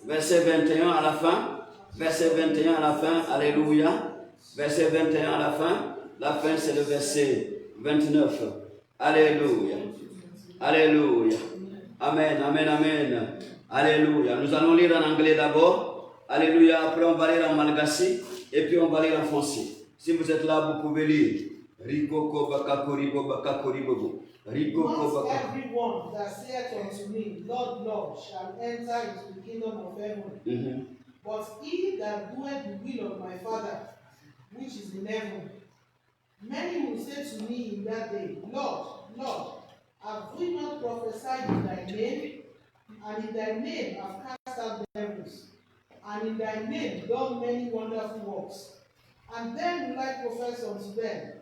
verset 21 à la fin. Verset 21 à la fin, alléluia. Verset 21 à la fin c'est le verset 29. Alléluia. Alléluia. Amen, amen, amen. Alléluia. Nous allons lire en anglais d'abord. Alléluia. Après, on va lire en malgache. Et puis, on va lire en français. Si vous êtes là, vous pouvez lire. Rikoko bakakoribo bakakoribo. Rikoko Not bakakoribo. everyone that saith unto me, Lord, Lord, shall enter into the kingdom of heaven. But he that doeth the will of my Father, which is in heaven. Many will say to me in that day, Lord, Lord, have we not prophesied in thy name? And in thy name have cast out devils, and in thy name done many wonderful works. And then will I profess unto them,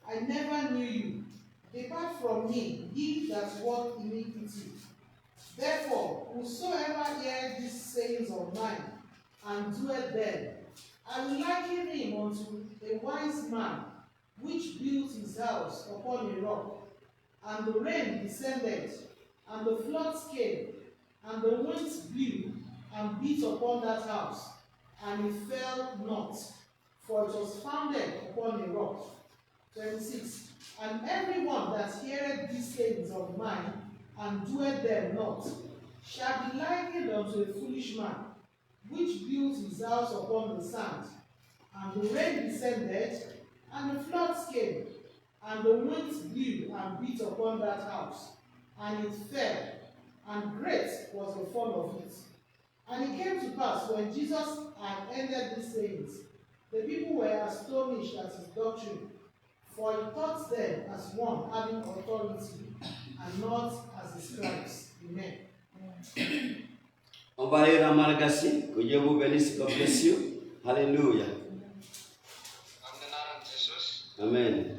I never knew you. Depart from me, ye that work iniquity. Therefore, whosoever heareth these sayings of mine, and doeth them, I will liken him unto a wise man, which built his house upon a rock. And the rain descended, and the floods came, and the winds blew and beat upon that house, and it fell not, for it was founded upon a rock. 26. And everyone that heareth these sayings of mine, and doeth them not, shall be likened unto a foolish man, which built his house upon the sand. And the rain descended, and the floods came, and the winds blew and beat upon that house, and it fell, and great was the fall of it. And it came to pass, when Jesus had ended these sayings, the people were astonished at his doctrine, for he taught them as one having authority, and not as the scribes. Amen. On va lire en malgache. Que Dieu vous bénisse, God bless you. Alléluia. Amen.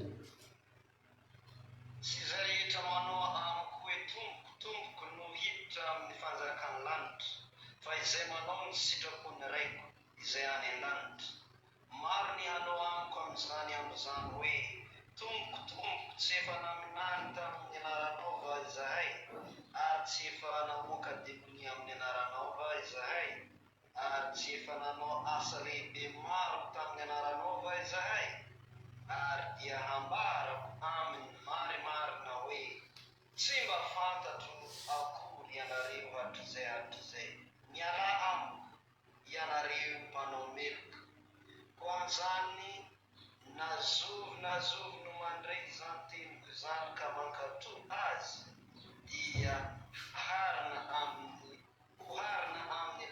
Dia hambara amin mari nawe simba fanta tu aku yanariu hatuze nyala am yanariu panomil kwanzani nazuv numandrei zantin kuzan kamanka tu az dia harna amni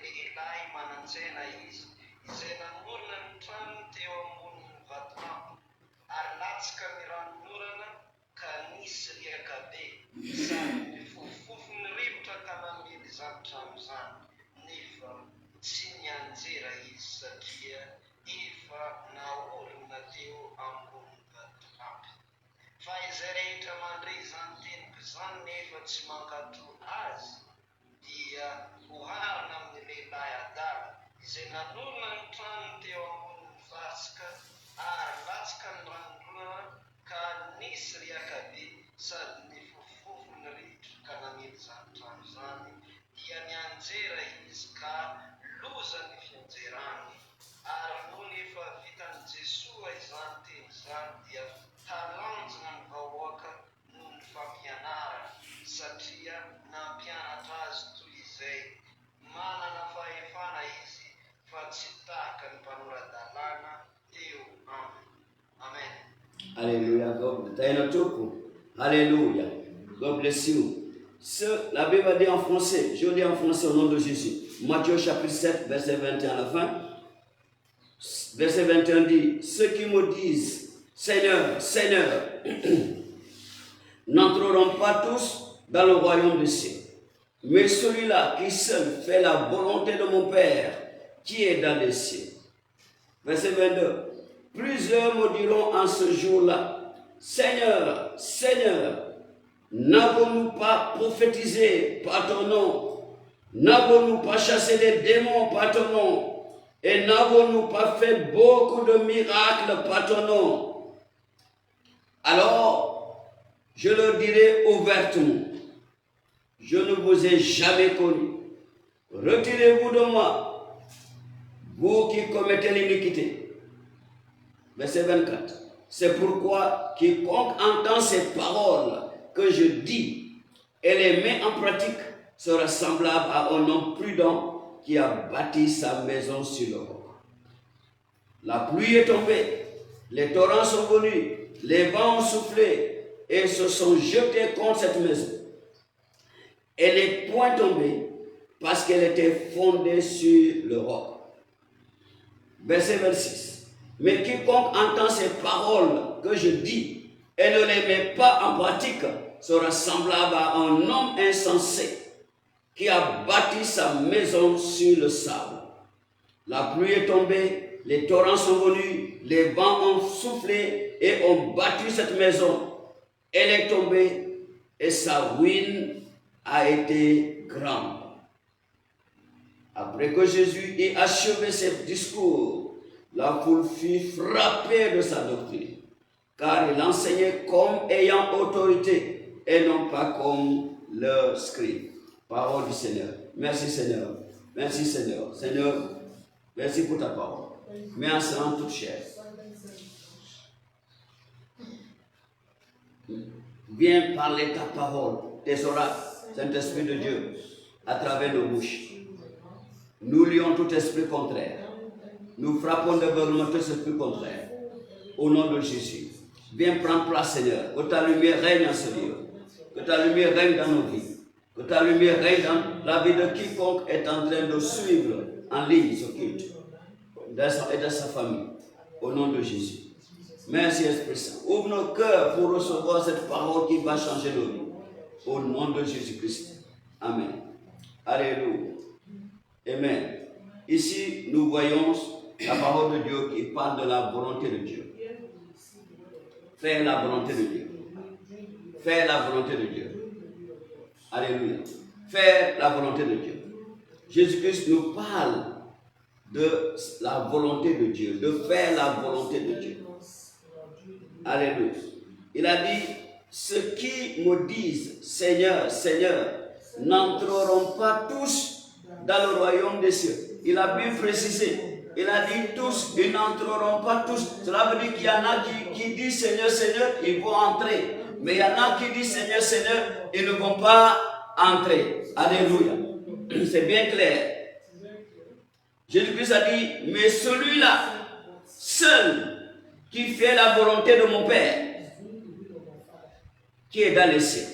liilai manansena izena murnan trante omun vatma Arlatska miranurana kanisria kabe san fufufun ribta kanamil zantamzan nifa sinyanzira isakia ifa naur natio ambun vatap faizereta mandri zantin kzan nifa tsimankatu az dia uhar namnile layadal zenanurnan trante ambun vaska Arlatskan randuna kanisria kabi sad ni fufufu narit kanamil zantamzani yanyanzera iska luza ni fianzerani arnuni fa vitan jesua izanti zantia talans nan vawaka nun fapianara satia na piana taz tuizei mana na faifana izi fatsitaka ni panura dalana Alléluia. Alléluia. God bless you. La Bible dit en français, je lis en français au nom de Jésus. Matthieu chapitre 7, verset 21 à la fin. Verset 21 dit, ceux qui me disent, Seigneur, Seigneur, n'entreront pas tous dans le royaume des cieux, mais celui-là qui seul fait la volonté de mon Père, qui est dans les cieux. Verset 22. Plusieurs me diront en ce jour-là, Seigneur, Seigneur, n'avons-nous pas prophétisé par ton nom? N'avons-nous pas chassé les démons par ton nom? Et n'avons-nous pas fait beaucoup de miracles par ton nom? Alors, je leur dirai ouvertement, je ne vous ai jamais connu. retirez-vous de moi, vous qui commettez l'iniquité. Verset 24. C'est pourquoi quiconque entend ces paroles que je dis et les met en pratique sera semblable à un homme prudent qui a bâti sa maison sur le roc. La pluie est tombée, les torrents sont venus, les vents ont soufflé et se sont jetés contre cette maison. Elle n'est point tombée parce qu'elle était fondée sur le roc. Verset 26. Mais quiconque entend ces paroles que je dis et ne les met pas en pratique sera semblable à un homme insensé qui a bâti sa maison sur le sable. La pluie est tombée, les torrents sont venus, les vents ont soufflé et ont battu cette maison. Elle est tombée et sa ruine a été grande. Après que Jésus ait achevé ses discours, la foule fut frappée de sa doctrine, car il enseignait comme ayant autorité et non pas comme le scribe. Parole du Seigneur. Merci Seigneur. Merci Seigneur. Seigneur, merci pour ta parole. Merci en toute chair. Viens parler ta parole, tes oracles, Saint-Esprit de Dieu, à travers nos bouches. Nous lions tout esprit contraire. Nous frappons d'aveuglement tout esprit contraire. Au nom de Jésus. Viens prendre place, Seigneur. Que ta lumière règne en ce lieu. Que ta lumière règne dans nos vies. Que ta lumière règne dans la vie de quiconque est en train de suivre en ligne ce culte. Et de sa famille. Au nom de Jésus. Merci Esprit Saint. Ouvre nos cœurs pour recevoir cette parole qui va changer nos vies. Au nom de Jésus-Christ. Amen. Alléluia. Amen. Ici, nous voyons la parole de Dieu qui parle de la volonté de Dieu. Faire la volonté de Dieu. Faire la volonté de Dieu. Alléluia. Faire la volonté de Dieu. Jésus-Christ nous parle de la volonté de Dieu, de faire la volonté de Dieu. Alléluia. Il a dit, ceux qui me disent, Seigneur, Seigneur, n'entreront pas tous dans le royaume des cieux. Il a bien précisé. Il a dit tous, ils n'entreront pas tous. Cela veut dire qu'il y en a qui disent Seigneur, Seigneur, ils vont entrer. Mais il y en a qui disent Seigneur, Seigneur, ils ne vont pas entrer. Alléluia. C'est bien clair. Jésus-Christ a dit, mais celui-là, seul, qui fait la volonté de mon Père, qui est dans les cieux.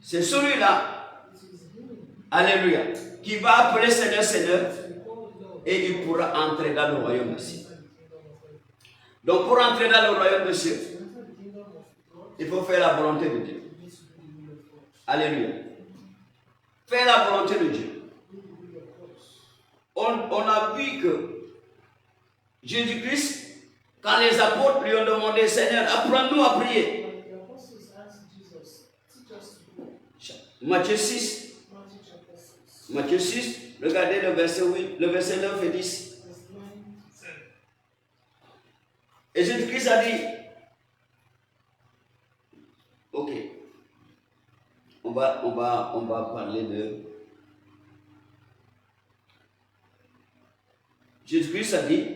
C'est celui-là, alléluia, qui va appeler Seigneur, Seigneur, et il pourra entrer dans le royaume des cieux. Donc pour entrer dans le royaume des cieux, il faut faire la volonté de Dieu. Alléluia. Faire la volonté de Dieu. On a vu que Jésus-Christ, quand les apôtres lui ont demandé, Seigneur, apprends-nous à prier. Matthieu 6. Matthieu 6, regardez le verset 8, le verset 9 et 10. Et Jésus-Christ a dit, ok, on va parler de... Jésus-Christ a dit,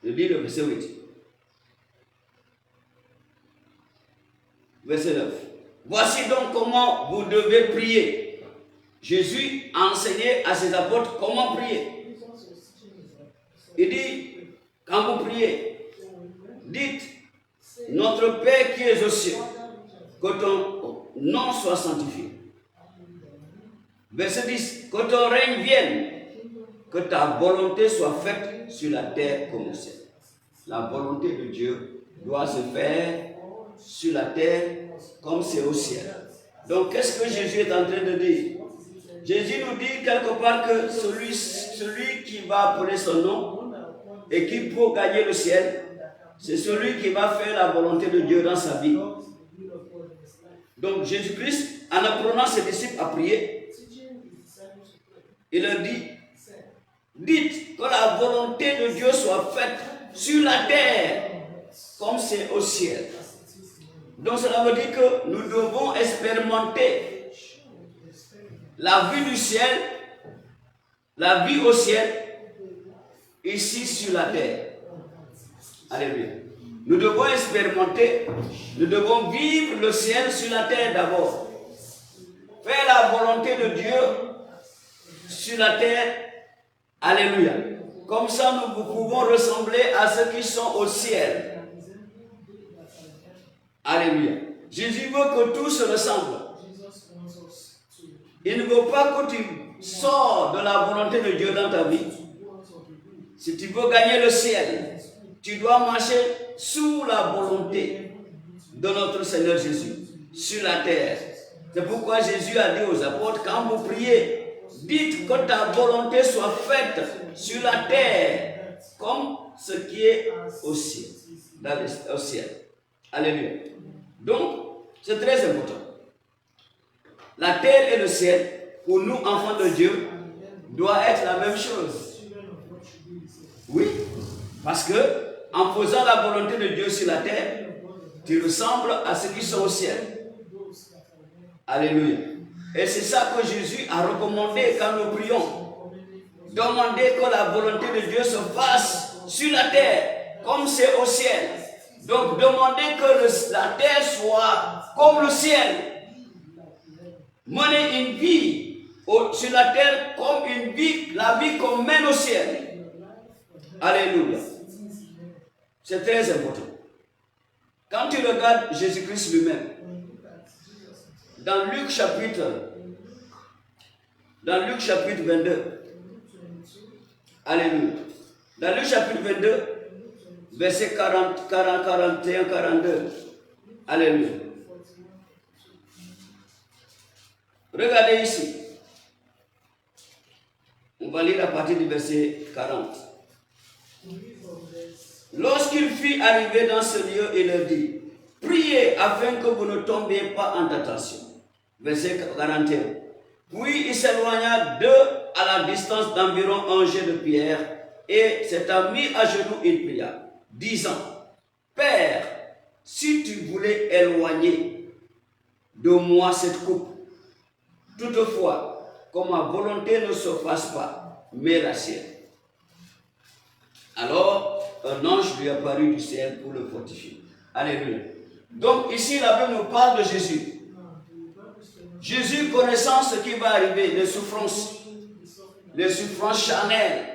je lis le verset 8. Verset 9. Voici donc comment vous devez prier. Jésus a enseigné à ses apôtres comment prier. Il dit, quand vous priez, dites, notre Père qui est aux cieux, que ton nom soit sanctifié. Verset 10, que ton règne vienne, que ta volonté soit faite sur la terre comme au ciel. La volonté de Dieu doit se faire sur la terre comme c'est au ciel. Donc qu'est-ce que Jésus est en train de dire? Jésus nous dit quelque part que celui qui va appeler son nom et qui peut gagner le ciel, c'est celui qui va faire la volonté de Dieu dans sa vie. Donc Jésus-Christ, en apprenant ses disciples à prier, il leur dit, dites que la volonté de Dieu soit faite sur la terre comme c'est au ciel. Donc cela veut dire que nous devons expérimenter la vue du ciel la vie au ciel, ici sur la terre. Alléluia. Nous devons expérimenter, nous devons vivre le ciel sur la terre d'abord. Faire la volonté de Dieu sur la terre. Alléluia. Comme ça, nous pouvons ressembler à ceux qui sont au ciel. Alléluia. Jésus veut que tout se ressemble. Il ne veut pas que tu sors de la volonté de Dieu dans ta vie. Si tu veux gagner le ciel, tu dois marcher sous la volonté de notre Seigneur Jésus, sur la terre. C'est pourquoi Jésus a dit aux apôtres, quand vous priez, dites que ta volonté soit faite sur la terre, comme ce qui est au ciel. Au ciel. Alléluia. Donc, c'est très important. La terre et le ciel, pour nous, enfants de Dieu, doit être la même chose. Oui, parce que en faisant la volonté de Dieu sur la terre, tu ressembles à ceux qui sont au ciel. Alléluia. Et c'est ça que Jésus a recommandé quand nous prions. Demandez que la volonté de Dieu se fasse sur la terre, comme c'est au ciel. Donc demandez que la terre soit comme le ciel. Menez une vie sur la terre comme une vie, la vie qu'on mène au ciel. Alléluia. C'est très important. Quand tu regardes Jésus-Christ lui-même, dans Luc chapitre 22, alléluia. Dans Luc chapitre 22, verset 40, 41, 42, alléluia. Regardez ici. On va lire à partir du verset 40. Lorsqu'il fut arrivé dans ce lieu, il leur dit, priez afin que vous ne tombiez pas en tentation. Verset 41. Puis il s'éloigna d'eux à la distance d'environ un jet de pierre et s'étant mis à genoux, il pria, disant, Père, si tu voulais éloigner de moi cette coupe, toutefois, que ma volonté ne se fasse pas, mais la sienne. Alors, un ange lui apparut du ciel pour le fortifier. Alléluia. Donc, ici, la Bible nous parle de Jésus. Jésus, connaissant ce qui va arriver, les souffrances charnelles.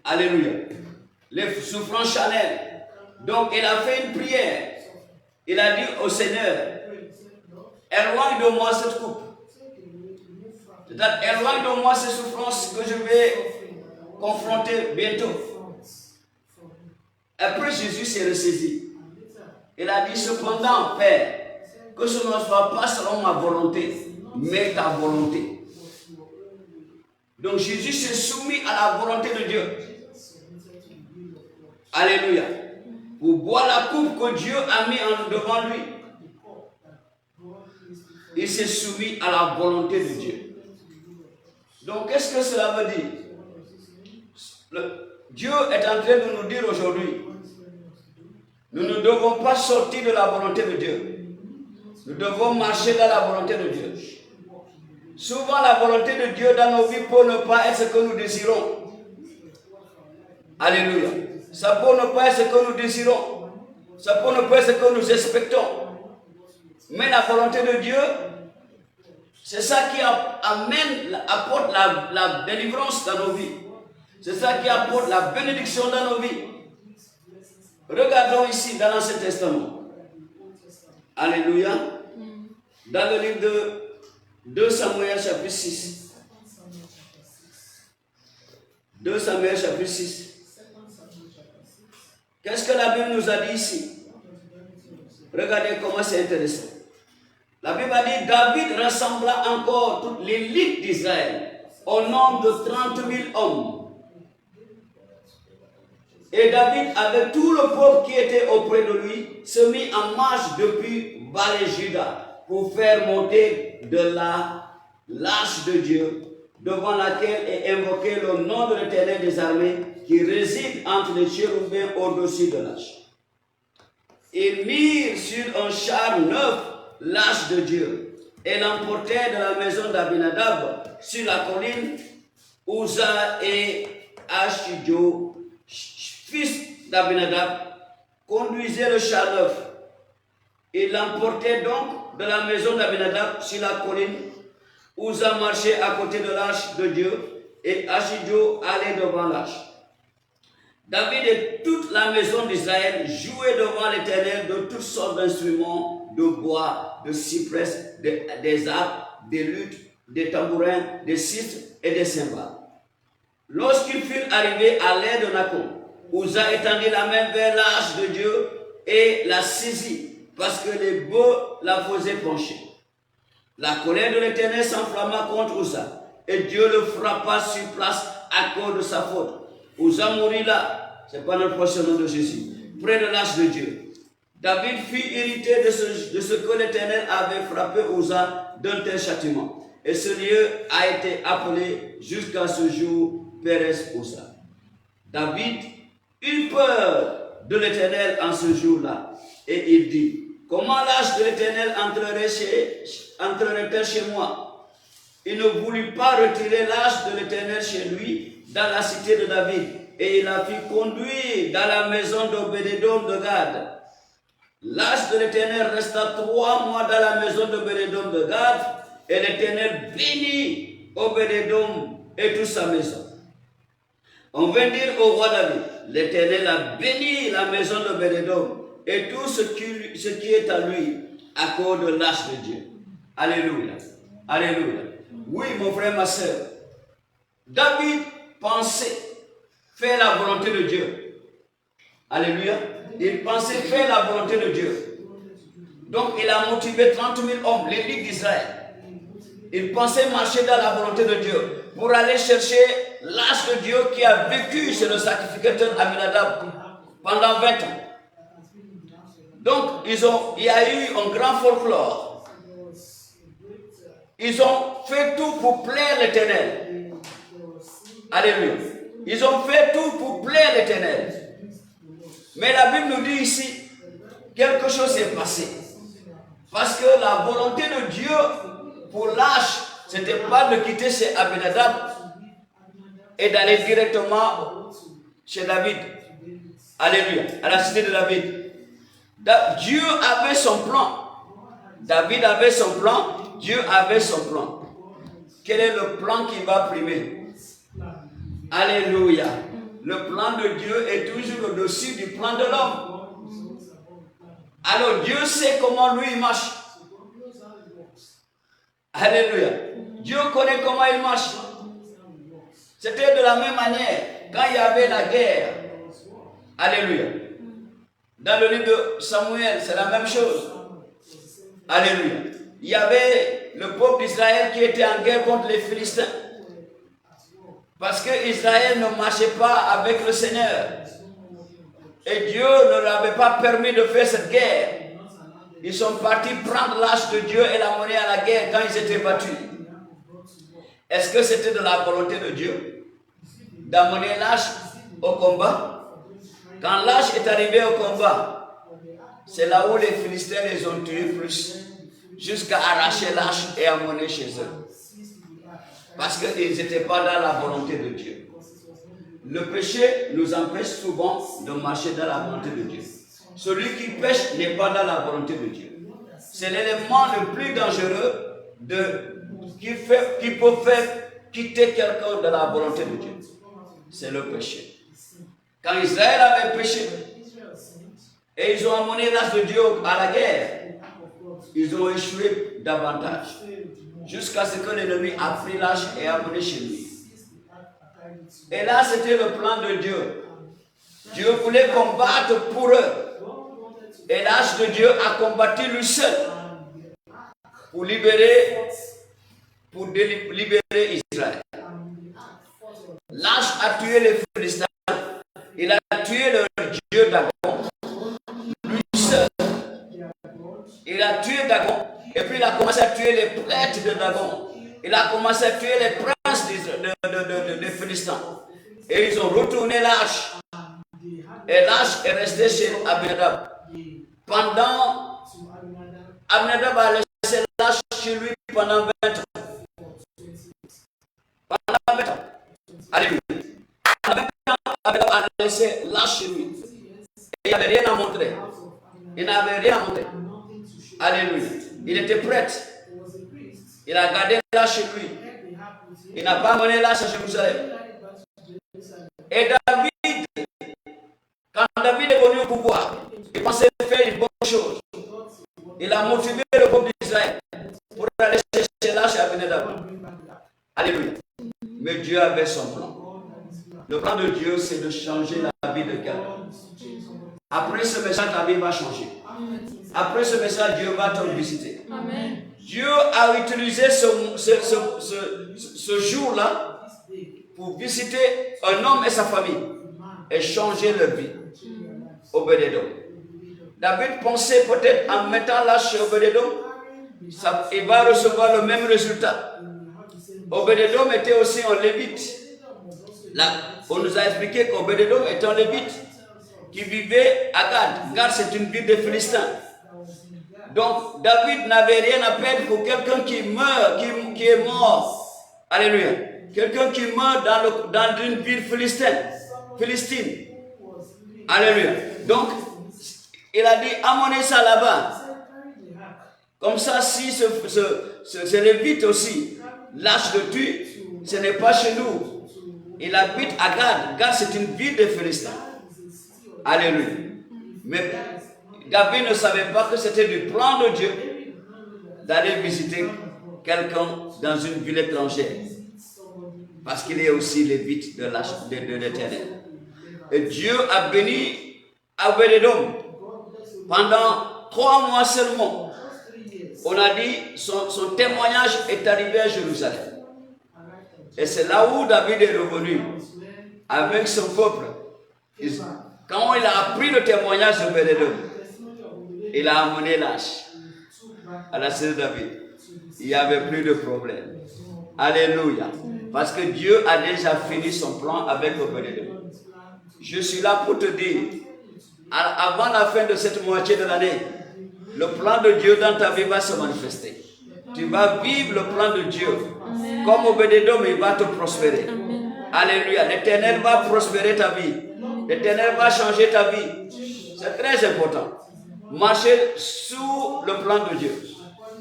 Alléluia. Les souffrances charnelles. Donc, il a fait une prière. Il a dit au Seigneur, éloigne de moi cette coupe. C'est-à-dire, éloigne de moi ces souffrances que je vais confronter bientôt. Après, Jésus s'est ressaisi. Il a dit, cependant, Père, que ce ne soit pas selon ma volonté, mais ta volonté. Donc Jésus s'est soumis à la volonté de Dieu. Alléluia. Pour boire la coupe que Dieu a mis devant lui, il s'est soumis à la volonté de Dieu. Donc qu'est-ce que cela veut dire? Dieu est en train de nous dire aujourd'hui, nous ne devons pas sortir de la volonté de Dieu. Nous devons marcher dans la volonté de Dieu. Souvent, la volonté de Dieu dans nos vies peut ne pas être ce que nous désirons. Alléluia. Ça peut ne pas être ce que nous désirons. Ça peut ne pas être ce que nous expectons. Mais la volonté de Dieu, c'est ça qui apporte la délivrance dans nos vies. C'est ça qui apporte la bénédiction dans nos vies. Regardons ici dans l'Ancien Testament. Alléluia. Dans le livre de 2 Samuel chapitre 6. 2 Samuel chapitre 6. Qu'est-ce que la Bible nous a dit ici? Regardez comment c'est intéressant. La Bible a dit, David rassembla encore toute l'élite d'Israël au nombre de 30 000 hommes. Et David, avec tout le peuple qui était auprès de lui, se mit en marche depuis Balé-Juda pour faire monter de l'arche de Dieu, devant laquelle est invoqué le nom de l'Éternel des armées, qui réside entre les chérubins au-dessus de l'arche. Ils mirent sur un char neuf l'arche de Dieu et l'emportèrent de la maison d'Abinadab sur la colline Uza et Ashidjo, fils d'Abinadab, conduisaient le char neuf. Ils l'emportaient donc de la maison d'Abinadab sur la colline. Uza marchait à côté de l'arche de Dieu et Ashidjo allait devant l'arche. David et toute la maison d'Israël jouaient devant l'Éternel de toutes sortes d'instruments de bois, de cyprès, des harpes, des luttes, des tambourins, des sistres et des cymbales. Lorsqu'ils furent arrivés à l'aire de Nacon, Uza étendit la main vers l'arche de Dieu et la saisit parce que les bœufs la faisaient pencher. La colère de l'Éternel s'enflamma contre Uza et Dieu le frappa sur place à cause de sa faute. Uza mourut là, c'est pas notre prochain nom de Jésus, près de l'arche de Dieu. David fut irrité de ce que l'Éternel avait frappé Uza d'un tel châtiment. Et ce lieu a été appelé jusqu'à ce jour Pérez Uza. David eut peur de l'Éternel en ce jour-là. Et il dit, comment l'arche de l'Éternel entrerait-elle chez moi? Il ne voulut pas retirer l'arche de l'Éternel chez lui dans la cité de David. Et il la fit conduire dans la maison d'Obédédom de Gad. L'arche de l'Éternel resta 3 mois dans la maison d'Obédédom de Gad. Et l'Éternel bénit Obédédom et toute sa maison. On vint dire au roi David, l'Éternel a béni la maison d'Obédédom et tout ce qui est à lui à cause de l'arche de Dieu. Alléluia. Alléluia. Oui, mon frère, ma soeur. David pensait faire la volonté de Dieu. Alléluia. Il pensait faire la volonté de Dieu. Donc, il a motivé 30 000 hommes, l'élite d'Israël. Il pensait marcher dans la volonté de Dieu pour aller chercher l'arche de Dieu qui a vécu chez le sacrificateur Aminadab pendant 20 ans. Donc, il y a eu un grand folklore. Ils ont fait tout pour plaire l'Éternel. Alléluia. Ils ont fait tout pour plaire l'Éternel. Mais la Bible nous dit ici, quelque chose s'est passé. Parce que la volonté de Dieu pour l'arche, ce n'était pas de quitter chez Abinadab et d'aller directement chez David. Alléluia. À la cité de David. Dieu avait son plan. David avait son plan. Dieu avait son plan. Quel est le plan qui va primer? Alléluia. Le plan de Dieu est toujours au-dessus du plan de l'homme. Alors Dieu sait comment lui il marche. Alléluia. Dieu connaît comment il marche. C'était de la même manière quand il y avait la guerre. Alléluia. Dans le livre de Samuel, c'est la même chose. Alléluia. Il y avait le peuple d'Israël qui était en guerre contre les Philistins. Parce que Israël ne marchait pas avec le Seigneur. Et Dieu ne leur avait pas permis de faire cette guerre. Ils sont partis prendre l'arche de Dieu et la mener à la guerre quand ils étaient battus. Est-ce que c'était de la volonté de Dieu d'amener l'arche au combat? Quand l'arche est arrivée au combat, c'est là où les Philistins les ont tués plus, jusqu'à arracher l'arche et amener chez eux. Parce qu'ils n'étaient pas dans la volonté de Dieu. Le péché nous empêche souvent de marcher dans la volonté de Dieu. Celui qui pêche n'est pas dans la volonté de Dieu. C'est l'élément le plus dangereux qui peut faire quitter quelqu'un de la volonté de Dieu. C'est le péché. Quand Israël avait péché et ils ont amené l'arche de Dieu à la guerre, ils ont échoué davantage. Jusqu'à ce que l'ennemi a pris l'arche et a amené chez lui. Et là, c'était le plan de Dieu. Dieu voulait combattre pour eux. Et l'arche de Dieu a combattu lui seul pour libérer Israël. L'arche a tué les Philistins. Il a tué leur Dieu Dagon. Lui seul. Il a tué Dagon. Et puis il a commencé à tuer les prêtres de Dagon. Il a commencé à tuer les princes des Philistins. Et ils ont retourné l'arche. Et l'arche est restée chez Abinadab. Pendant, Abinadab a laissé l'arche chez lui pendant 20 ans. Pendant 20 ans. laissé lâche chez lui. Et il n'avait rien à montrer. Il n'avait rien à montrer. Alléluia. Il était prêt. Il a gardé lâche chez lui. Il n'a pas amené lâche à Jérusalem. Et David, quand David est venu au pouvoir, il pensait faire une bonne chose. Il a motivé le peuple d'Israël pour aller chercher lâche à Abinadab. Alléluia. Mais Dieu avait son plan. Le plan de Dieu, c'est de changer la vie de quelqu'un. Après ce message, ta vie va changer. Après ce message, Dieu va te visiter. Amen. Dieu a utilisé ce jour-là pour visiter un homme et sa famille et changer leur vie. Obed-Edom. David pensait peut-être en mettant l'âge chez Obed-Edom, il va recevoir le même résultat. Obed-Edom était aussi un lévite. Là, on nous a expliqué qu'Obed-Edom était un lévite qui vivait à Gad. Gad, c'est une ville des Philistins. Donc, David n'avait rien à perdre pour quelqu'un qui meurt, qui est mort. Alléluia. Quelqu'un qui meurt dans une ville philistine. Alléluia. Donc, il a dit, amenez ça là-bas. Comme ça, si ce lévite aussi lâche le tue, ce n'est pas chez nous. Il habite à Gad. Gad, c'est une ville des Philistins. Alléluia. Mais David ne savait pas que c'était du plan de Dieu d'aller visiter quelqu'un dans une ville étrangère. Parce qu'il est aussi lévite de l'Éternel. Et Dieu a béni Obed-Edom pendant 3 mois seulement. On a dit son témoignage est arrivé à Jérusalem. Et c'est là où David est revenu avec son peuple. Quand il a appris le témoignage de Obed-Edom, il a amené l'âge à la sœur David. Il n'y avait plus de problème. Alléluia. Parce que Dieu a déjà fini son plan avec Obed-Edom. Je suis là pour te dire, avant la fin de cette moitié de l'année, le plan de Dieu dans ta vie va se manifester. Tu vas vivre le plan de Dieu. Comme Obed-Edom, il va te prospérer. Alléluia. L'Éternel va prospérer ta vie. L'Éternel va changer ta vie. C'est très important. Marcher sous le plan de Dieu.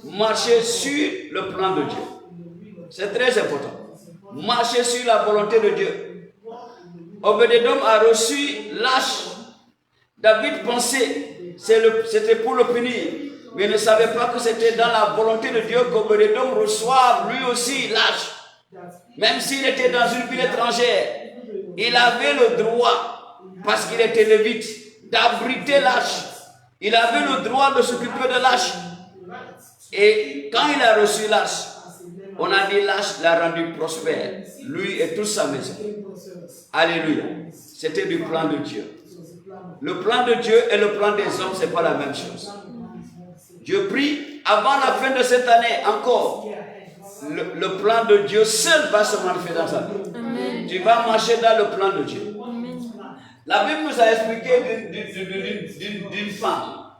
Marcher sur le plan de Dieu. C'est très important. Marcher sur la volonté de Dieu. Obed-Edom a reçu l'âge. David pensait c'était pour le punir, mais il ne savait pas que c'était dans la volonté de Dieu qu'Obed-Edom reçoive lui aussi l'âge. Même s'il était dans une ville étrangère, il avait le droit, parce qu'il était lévite, d'abriter l'âge. Il avait le droit de s'occuper de l'âge. Et quand il a reçu l'âge, on a dit l'âge l'a rendu prospère, lui et toute sa maison. Alléluia. C'était du plan de Dieu. Le plan de Dieu et le plan des hommes, ce n'est pas la même chose. Dieu prie, avant la fin de cette année encore, le plan de Dieu seul va se manifester dans ta vie. Tu vas marcher dans le plan de Dieu. La Bible nous a expliqué d'une femme.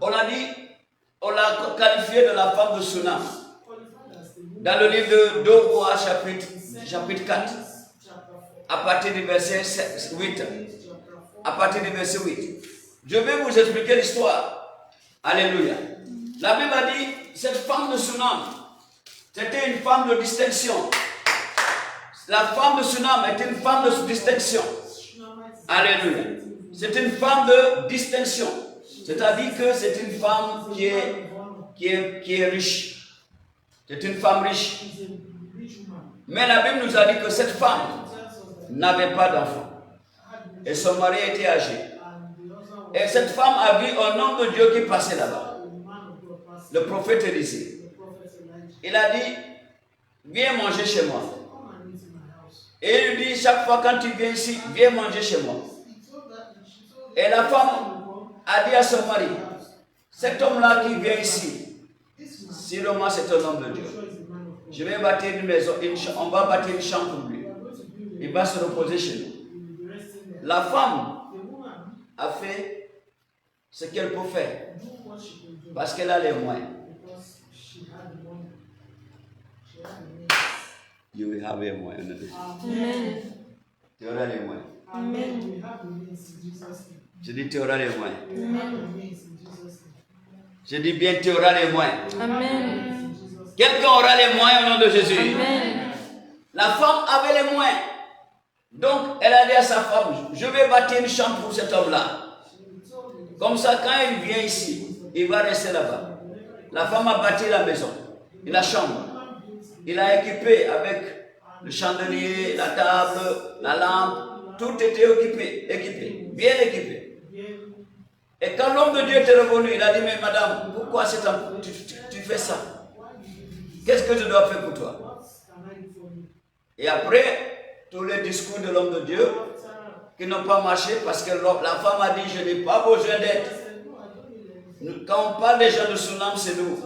On l'a qualifiée de la femme de Sunam. Dans le livre de 2 Rois, chapitre 4, à partir du verset 8. À partir du verset 8. Je vais vous expliquer l'histoire. Alléluia. La Bible a dit, cette femme de Sunam, c'était une femme de distinction. La femme de Sunam était une femme de distinction. Alléluia. C'est une femme de distinction. C'est-à-dire que c'est une femme qui est riche. C'est une femme riche. Mais la Bible nous a dit que cette femme n'avait pas d'enfant. Et son mari était âgé. Et cette femme a vu un homme de Dieu qui passait là-bas. Le prophète Élisée. Il a dit, viens manger chez moi. Et il lui dit, chaque fois quand tu viens ici, viens manger chez moi. Et la femme a dit à son mari, cet homme-là qui vient ici, sûrement c'est un homme de Dieu. Je vais bâtir une maison, on va bâtir une chambre pour lui. Il va se reposer chez nous. La femme a fait ce qu'elle peut faire parce qu'elle a les moyens. You will have a moyen. Amen. Tu auras les moyens. Amen. We have the means in Jesus' name. Je dis, tu auras les moyens. We have the means in Jesus' name. Je dis bien, tu auras les moyens. Amen. Quelqu'un aura les moyens au nom de Jésus. Amen. La femme avait les moyens. Donc, elle a dit à sa femme, je vais bâtir une chambre pour cet homme-là. Comme ça, quand il vient ici, il va rester là-bas. La femme a bâti la maison, la chambre. Il a équipé avec le chandelier, la table, la lampe. Tout était équipé, bien équipé. Et quand l'homme de Dieu était revenu, il a dit, mais madame, pourquoi tu fais ça? Qu'est-ce que je dois faire pour toi? Et après, tous les discours de l'homme de Dieu qui n'ont pas marché parce que la femme a dit, je n'ai pas besoin d'aide. Quand on parle des gens de Sunam, c'est nous.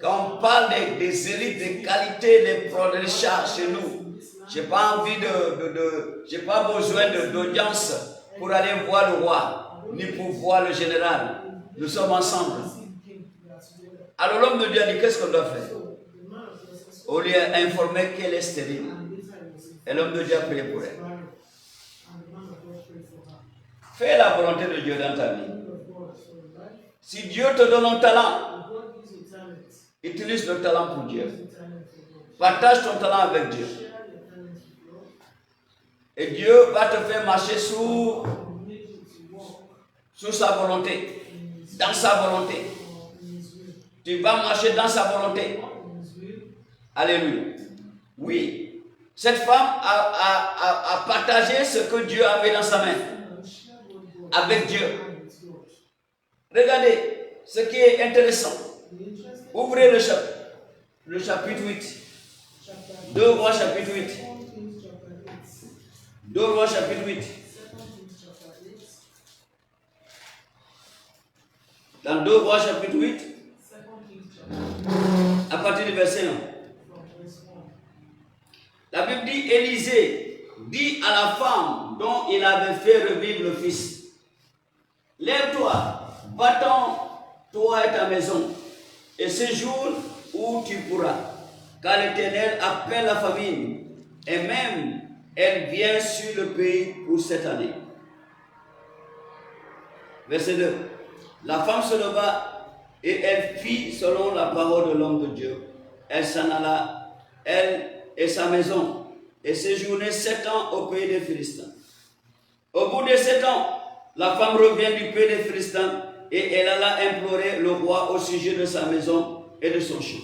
Quand on parle des élites, des qualités, des chars, c'est nous. Je n'ai pas envie j'ai pas besoin d'audience pour aller voir le roi, ni pour voir le général. Nous sommes ensemble. Alors l'homme de Dieu a dit, qu'est-ce qu'on doit faire? On lui a informé qu'elle est stérile. Et l'homme de Dieu a prié pour elle. Fais la volonté de Dieu dans ta vie. Si Dieu te donne un talent, utilise le talent pour Dieu. Partage ton talent avec Dieu. Et Dieu va te faire marcher sous sa volonté, dans sa volonté. Tu vas marcher dans sa volonté. Alléluia. Oui, cette femme a partagé ce que Dieu avait dans sa main avec Dieu. Regardez ce qui est intéressant. Ouvrez le chapitre 8. 2 Rois chapitre 8. 2 Rois chapitre 8. Dans 2 Rois chapitre 8, à partir du verset 1. La Bible dit, Élisée dit à la femme dont il avait fait revivre le fils, lève-toi, va-t'en, toi et ta maison, et séjourne où tu pourras, car l'Éternel appelle la famine, et même elle vient sur le pays pour cette année. Verset 2. La femme se leva et elle fit selon la parole de l'homme de Dieu. Elle s'en alla, elle et sa maison, et séjournait 7 ans au pays des Philistins. Au bout de 7 ans, la femme revient du pays des Philistins et elle alla implorer le roi au sujet de sa maison et de son champ.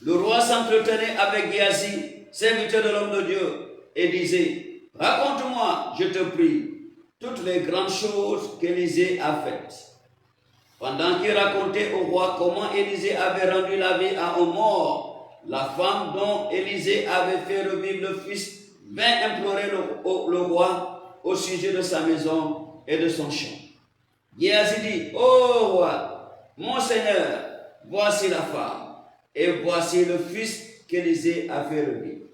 Le roi s'entretenait avec Géasi, serviteur de l'homme de Dieu, et disait, raconte-moi, je te prie, toutes les grandes choses qu'Élisée a faites. Pendant qu'il racontait au roi comment Élisée avait rendu la vie à un mort, la femme dont Élisée avait fait revivre le fils vint implorer le roi au sujet de sa maison et de son champ. Géasi dit, ô roi, mon Seigneur, voici la femme, et voici le fils qu'Élisée a fait revivre.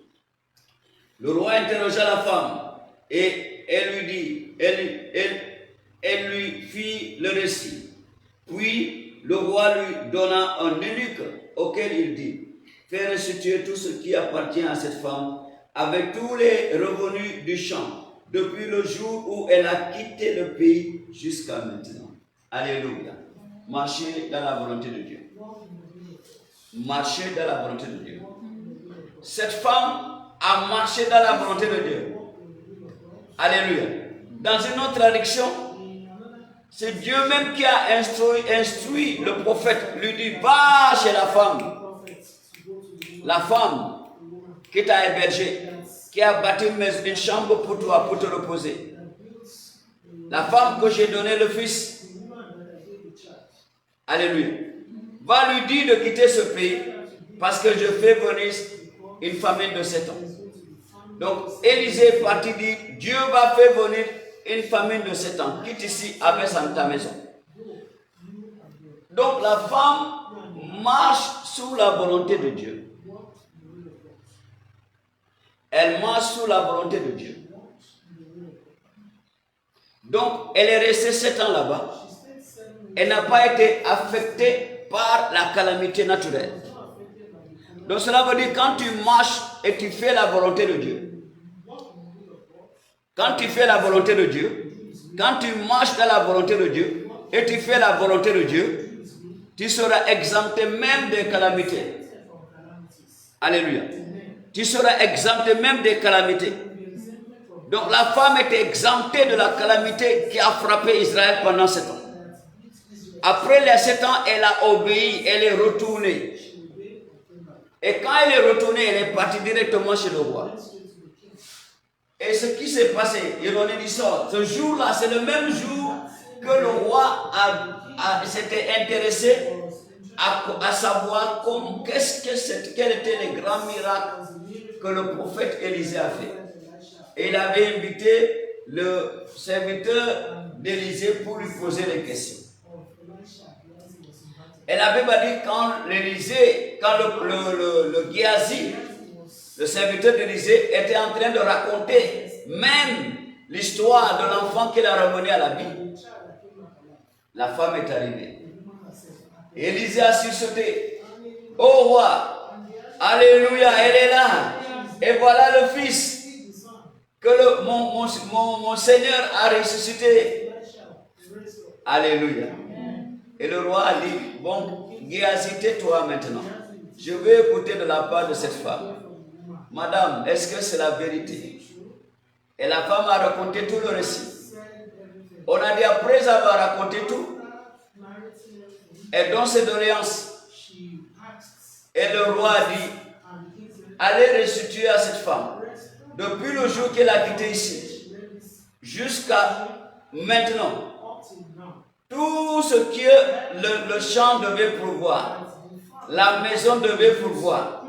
Le roi interrogea la femme, et elle lui fit le récit. Puis le roi lui donna un eunuque auquel il dit, fais restituer tout ce qui appartient à cette femme avec tous les revenus du champ, depuis le jour où elle a quitté le pays jusqu'à maintenant. Alléluia. Marchez dans la volonté de Dieu. Marchez dans la volonté de Dieu. Cette femme a marché dans la volonté de Dieu. Alléluia. Dans une autre traduction, c'est Dieu même qui a instruit le prophète, lui dit, va chez la femme qui t'a hébergé, qui a bâti une chambre pour toi, pour te reposer. La femme que j'ai donné le fils. Alléluia. Va lui dire de quitter ce pays parce que je fais venir une famine de 7 ans. Donc Élisée est parti dire, Dieu va faire venir une famine de 7 ans. Quitte ici avec ta maison. Donc la femme marche sous la volonté de Dieu. Elle marche sous la volonté de Dieu. Donc elle est restée 7 ans là-bas. Elle n'a pas été affectée par la calamité naturelle. Donc cela veut dire quand tu marches et tu fais la volonté de Dieu, Quand tu fais la volonté de Dieu, quand tu marches dans la volonté de Dieu et tu fais la volonté de Dieu, tu seras exempté même des calamités. Alléluia. Tu seras exempté même des calamités. Donc la femme était exemptée de la calamité qui a frappé Israël pendant 7 ans. Après les 7 ans, elle a obéi, elle est retournée. Et quand elle est retournée, elle est partie directement chez le roi. Et ce qui s'est passé, ironie du sort, ce jour-là, c'est le même jour que le roi s'était intéressé à savoir quels étaient les grands miracles que le prophète Élisée a fait. Et il avait invité le serviteur d'Élisée pour lui poser des questions. Et la Bible dit quand l'Élisée, quand le Géasi, le serviteur d'Élisée, était en train de raconter même l'histoire de l'enfant qu'il a ramené à la vie, la femme est arrivée. Et Élisée a sursauté. Oh roi, alléluia, elle est là. Et voilà le fils que mon Seigneur a ressuscité. Alléluia. Et le roi a dit, bon, Géasi, tais-toi maintenant. Je vais écouter de la part de cette femme. Madame, est-ce que c'est la vérité? Et la femme a raconté tout le récit. On a dit après avoir raconté tout, elle donne ses doléances. Et le roi a dit, allez restituer à cette femme. Depuis le jour qu'elle a quitté ici, jusqu'à maintenant, tout ce que le champ devait pourvoir, la maison devait pourvoir,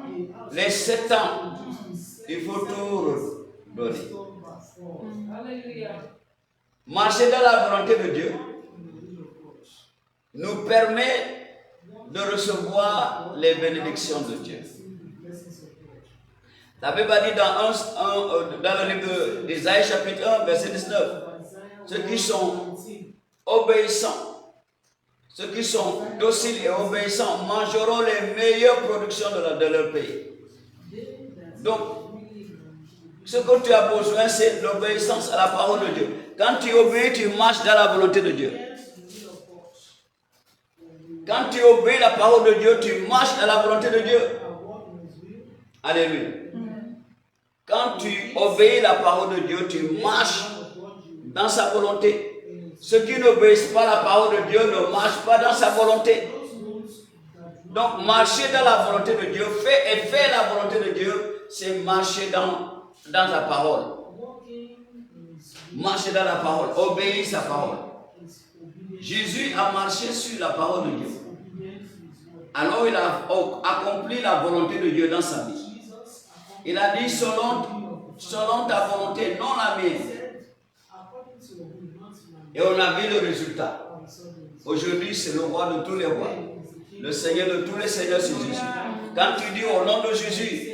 les 7 ans, il faut tout redonner. Marcher dans la volonté de Dieu nous permet de recevoir les bénédictions de Dieu. La Bible dit dans le livre d'Ésaïe chapitre 1, verset 19, ceux qui sont obéissants, ceux qui sont dociles et obéissants mangeront les meilleures productions de leur pays. Donc, ce que tu as besoin, c'est l'obéissance à la parole de Dieu. Quand tu obéis, tu marches dans la volonté de Dieu. Quand tu obéis la parole de Dieu, tu marches dans la volonté de Dieu. Alléluia. Quand tu obéis la parole de Dieu, tu marches dans sa volonté. Ceux qui n'obéissent pas la parole de Dieu ne marchent pas dans sa volonté. Donc, marcher dans la volonté de Dieu, faire la volonté de Dieu, c'est marcher dans la parole. Marcher dans la parole, obéir sa parole. Jésus a marché sur la parole de Dieu. Alors il a accompli la volonté de Dieu dans sa vie. Il a dit selon ta volonté, non la mienne. Et on a vu le résultat. Aujourd'hui, c'est le roi de tous les rois. Le Seigneur de tous les seigneurs, c'est Jésus. Quand tu dis au nom de Jésus,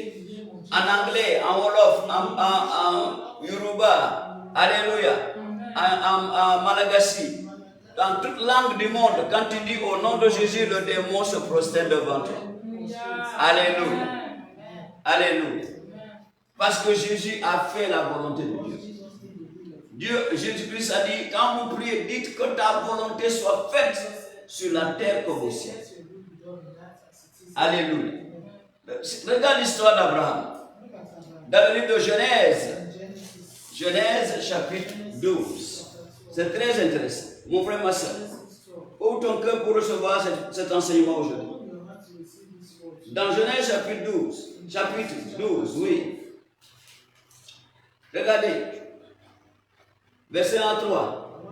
en anglais, en wolof, en yoruba, alléluia, en malagasy, dans toute langue du monde, quand tu dis au nom de Jésus, le démon se prosterne devant toi. Alléluia. Alléluia. Parce que Jésus a fait la volonté de Dieu. Jésus-Christ a dit, quand vous priez, dites que ta volonté soit faite sur la terre comme au ciel. Alléluia. Regarde l'histoire d'Abraham. Dans le livre de Genèse chapitre 12. C'est très intéressant. Mon frère, ma soeur, ouvre ton cœur pour recevoir cet enseignement aujourd'hui. Dans Genèse chapitre 12, oui. Regardez, verset 3.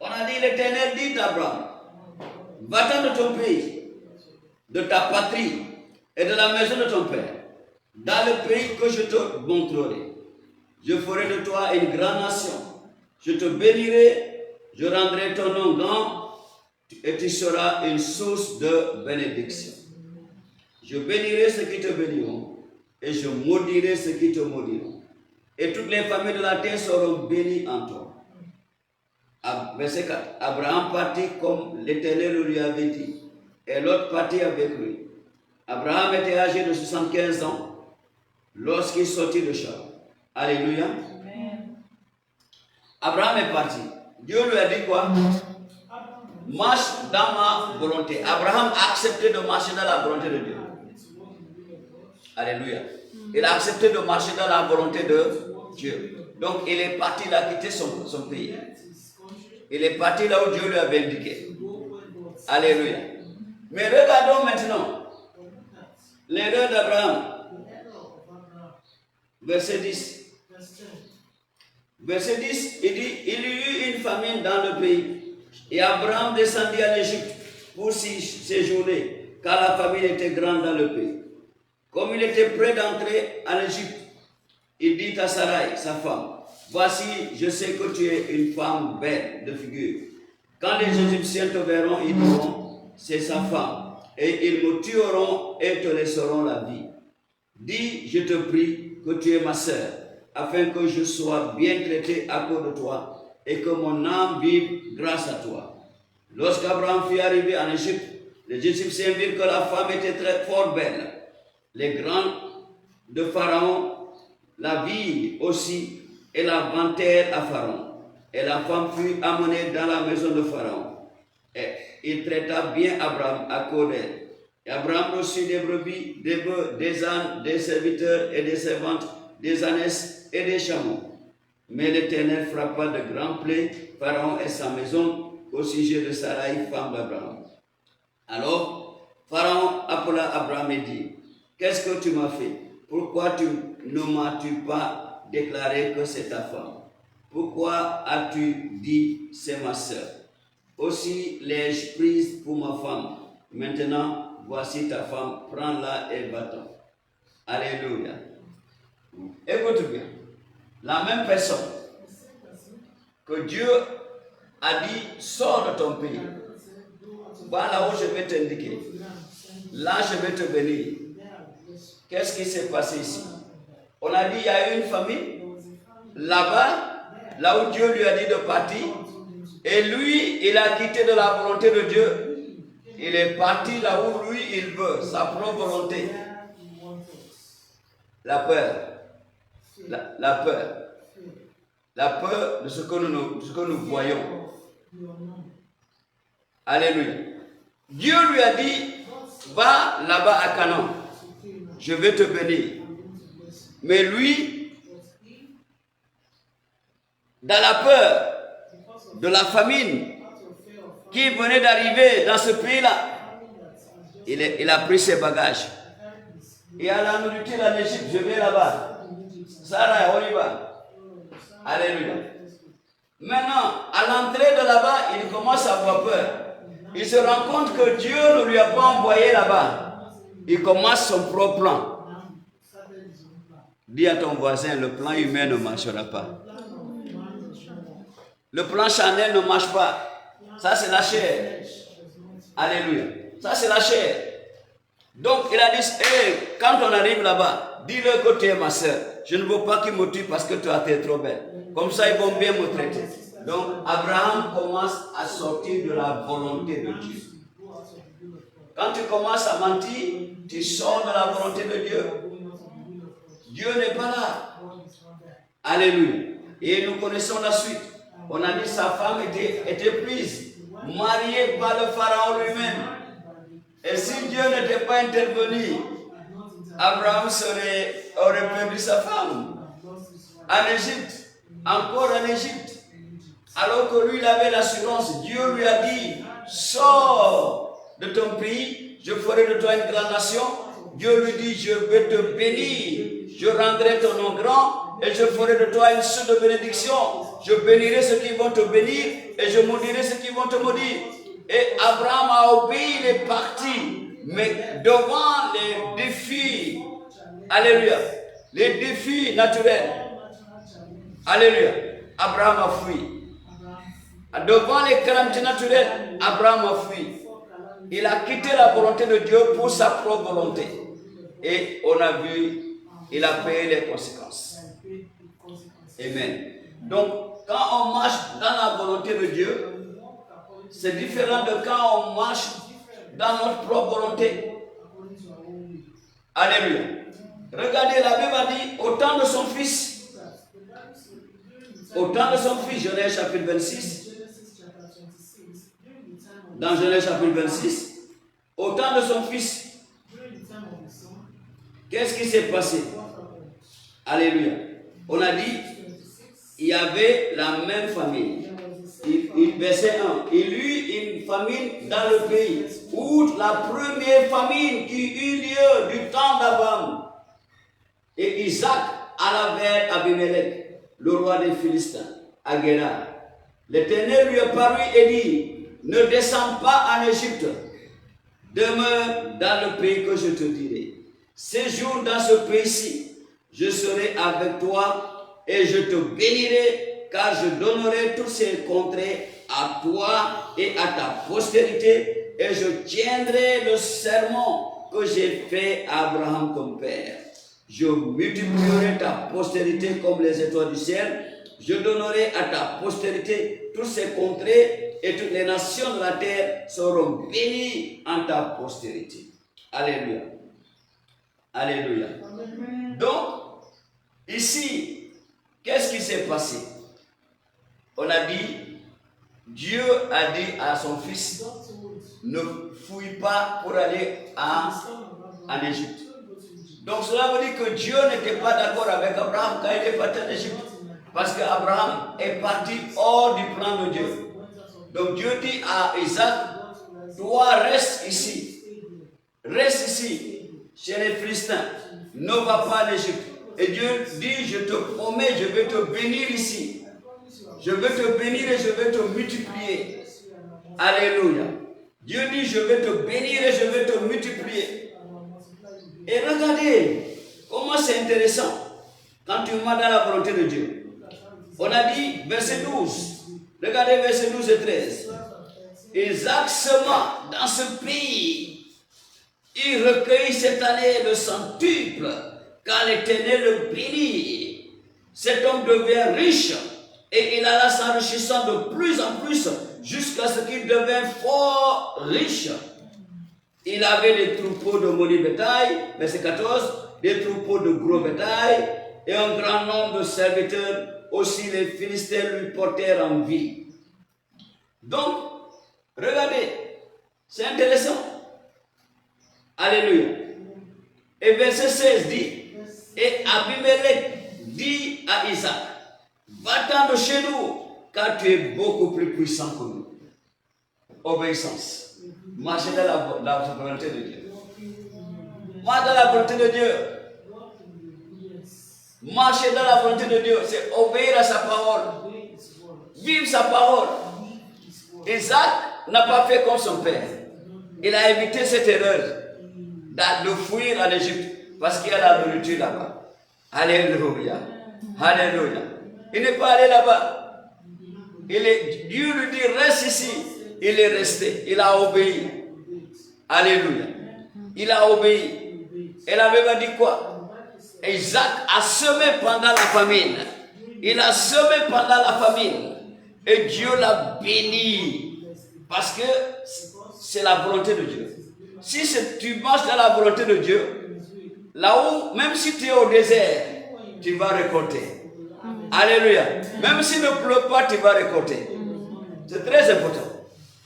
On a dit, l'Éternel dit à Abraham, va-t'en de ton pays, de ta patrie et de la maison de ton père, dans le pays que je te montrerai. Je ferai de toi une grande nation. Je te bénirai, je rendrai ton nom grand et tu seras une source de bénédiction. Je bénirai ceux qui te béniront et je maudirai ceux qui te maudiront. Et toutes les familles de la terre seront bénies en toi. Verset 4. Abraham partit comme l'Éternel lui avait dit, et l'autre partit avec lui. Abraham était âgé de 75 ans lorsqu'il sortit de Char. Alléluia. Abraham est parti. Dieu lui a dit quoi? Marche dans ma volonté. Abraham a accepté de marcher dans la volonté de Dieu. Alléluia. Il a accepté de marcher dans la volonté de Dieu. Donc il est parti, il a quitté son pays. Il est parti là où Dieu lui avait indiqué. Alléluia. Mais regardons maintenant l'erreur d'Abraham. Verset 10. Verset 10, il dit, il y eut une famine dans le pays. Et Abraham descendit en Égypte pour séjourner, car la famine était grande dans le pays. Comme il était prêt d'entrer en Égypte, il dit à Sarai, sa femme, voici, je sais que tu es une femme belle de figure. Quand les Égyptiens te verront, ils diront, c'est sa femme, et ils me tueront et te laisseront la vie. Dis, je te prie, que tu es ma sœur, afin que je sois bien traité à cause de toi, et que mon âme vive grâce à toi. Lorsqu'Abraham fut arrivé en Égypte, les Égyptiens virent que la femme était très fort belle. Les grands de Pharaon la virent aussi et la vantèrent à Pharaon. Et la femme fut amenée dans la maison de Pharaon. Et il traita bien Abraham à cause d'elle. Et Abraham reçut des brebis, des bœufs, des ânes, des serviteurs et des servantes, des ânesses et des chameaux. Mais l'Éternel frappa de grands plaies Pharaon et sa maison au sujet de Sarai, femme d'Abraham. Alors Pharaon appela Abraham et dit, qu'est-ce que tu m'as fait? Pourquoi ne m'as-tu pas déclaré que c'est ta femme? Pourquoi as-tu dit c'est ma sœur? Aussi l'ai-je prise pour ma femme. Maintenant, voici ta femme, prends-la et va-t'en. Alléluia. Écoute bien. La même personne que Dieu a dit, sors de ton pays. Va là où je vais t'indiquer. Là, je vais te bénir. Qu'est-ce qui s'est passé ici? On a dit, il y a eu une famille. Là-bas, là où Dieu lui a dit de partir. Et lui, il a quitté de la volonté de Dieu. Il est parti là où lui, il veut, sa propre volonté. La peur. La peur. La peur de ce que nous voyons. Alléluia. Dieu lui a dit, va là-bas à Canaan. Je vais te bénir. Mais lui, dans la peur de la famine qui venait d'arriver dans ce pays-là, il a pris ses bagages. Et à la nourriture en Égypte, je vais là-bas. Sarah, on y va. Alléluia. Maintenant, à l'entrée de là-bas, il commence à avoir peur. Il se rend compte que Dieu ne lui a pas envoyé là-bas. Il commence son propre plan. Dis à ton voisin, le plan humain ne marchera pas. Le plan charnel ne marche pas. Ça, c'est la chair. Alléluia. Ça, c'est la chair. Donc, il a dit, hey, quand on arrive là-bas, dis-le que tu es ma soeur. Je ne veux pas qu'il me tue parce que tu as été trop belle. Comme ça, ils vont bien me traiter. Donc, Abraham commence à sortir de la volonté de Dieu. Quand tu commences à mentir, tu sors de la volonté de Dieu. Dieu n'est pas là. Alléluia. Et nous connaissons la suite. On a dit sa femme était prise, mariée par le Pharaon lui-même. Et si Dieu n'était pas intervenu, Abraham aurait perdu sa femme. En Égypte, encore en Égypte. Alors que lui, il avait l'assurance. Dieu lui a dit, sors de ton pays, je ferai de toi une grande nation. Dieu lui dit, je vais te bénir, je rendrai ton nom grand et je ferai de toi une source de bénédiction. Je bénirai ceux qui vont te bénir et je maudirai ceux qui vont te maudire. Et Abraham a obéi, il est parti. Mais devant les défis, alléluia, les défis naturels, alléluia, Abraham a fui. Devant les calamités naturelles, Abraham a fui. Il a quitté la volonté de Dieu pour sa propre volonté. Et on a vu, il a payé les conséquences. Amen. Donc, quand on marche dans la volonté de Dieu, c'est différent de quand on marche dans notre propre volonté. Alléluia. Regardez, la Bible a dit, au temps de son fils, time Au temps de son fils, Genèse chapitre 26, Genesis chapter 26, during the time of dans Genèse chapitre 26, au temps de son fils, during the time of his son, qu'est-ce qui s'est passé? what happened? Alléluia. On a dit, 26, il y avait la même famille. there was the same family. Verset 1. Il y eut une famine dans le pays, où la première famine qui eut lieu du temps d'Abraham. Et Isaac alla vers Abimelech, le roi des Philistins, à Guérar. L'Éternel lui apparut et dit, ne descends pas en Égypte, demeure dans le pays que je te dirai. Séjourne dans ce pays-ci, je serai avec toi et je te bénirai, car je donnerai toutes ces contrées à toi et à ta postérité, et je tiendrai le serment que j'ai fait à Abraham ton père. Je multiplierai ta postérité comme les étoiles du ciel. Je donnerai à ta postérité toutes ces contrées et toutes les nations de la terre seront bénies en ta postérité. Alléluia. Alléluia. Amen. Donc, ici, qu'est-ce qui s'est passé? On a dit, Dieu a dit à son fils, God told ne fouille pas pour aller the en son of Abraham, Égypte. don't go to Egypt. Donc cela veut dire que Dieu n'était pas d'accord avec Abraham quand il est parti en Égypte. Parce qu'Abraham est parti hors du plan de Dieu. Donc Dieu dit à Isaac, toi reste ici. Reste ici, chez les Philistins. Ne va pas en Égypte. Et Dieu dit, je te promets, je vais te bénir ici. Je vais te bénir et je vais te multiplier. Alléluia. Dieu dit, je vais te bénir et je vais te multiplier. Et regardez comment c'est intéressant quand tu vas dans la volonté de Dieu. On a dit, verset 12. Regardez verset 12 et 13. Isaac sema dans ce pays. Il recueillit cette année le centuple, car l'Éternel le bénit. Cet homme devient riche et il alla s'enrichissant de plus en plus jusqu'à ce qu'il devint fort riche. Il avait des troupeaux de menu bétail, verset 14, des troupeaux de gros bétail et un grand nombre de serviteurs. Aussi les Philistins lui portèrent envie. Donc, regardez, c'est intéressant. Alléluia. Et verset 16 dit, et Abimelech dit à Isaac, va-t'en de chez nous, car tu es beaucoup plus puissant que nous. Obéissance. Marcher dans la volonté de Dieu. Marcher dans la volonté de Dieu. Marcher dans la volonté de Dieu, c'est obéir à sa parole. Vivre sa parole. Isaac n'a pas fait comme son père. Il a évité cette erreur de fuir en Égypte parce qu'il y a la nourriture là-bas. Alléluia. Alléluia. Il n'est pas allé là-bas. Dieu lui dit reste ici. Il est resté. Il a obéi. Alléluia. Il a obéi. Et la Bible a dit quoi? Isaac a semé pendant la famine. Il a semé pendant la famine. Et Dieu l'a béni. Parce que c'est la volonté de Dieu. Si tu marches dans la volonté de Dieu, là où, même si tu es au désert, tu vas récolter. Alléluia. Même s'il ne pleut pas, tu vas récolter. C'est très important.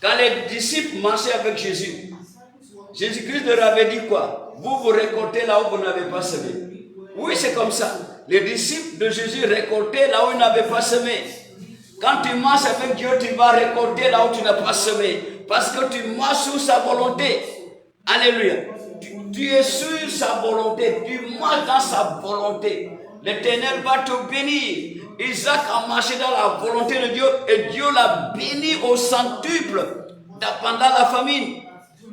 Quand les disciples marchaient avec Jésus, Jésus-Christ leur avait dit quoi? Vous récoltez là où vous n'avez pas semé. Oui, c'est comme ça. Les disciples de Jésus récoltaient là où ils n'avaient pas semé. Quand tu marches avec Dieu, tu vas récolter là où tu n'as pas semé. Parce que tu marches sur sa volonté. Alléluia. Tu es sur sa volonté. Tu marches dans sa volonté. L'Éternel va te bénir. Isaac a marché dans la volonté de Dieu et Dieu l'a béni au centuple pendant la famine.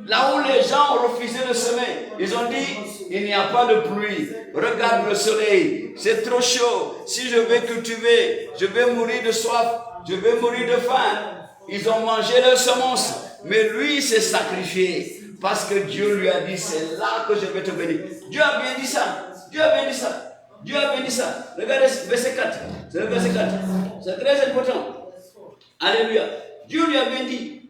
Là où les gens ont refusé de semer, ils ont dit, il n'y a pas de pluie. Regarde le soleil, c'est trop chaud. Si je vais cultiver, je vais mourir de soif, je vais mourir de faim. Ils ont mangé leur semence, mais lui s'est sacrifié. Parce que Dieu lui a dit, c'est là que je vais te bénir. Dieu a bien dit ça. Dieu a bien dit ça. Dieu a béni ça. Regardez verset 4. C'est le verset 4. C'est très important. Alléluia. Dieu lui a bien dit.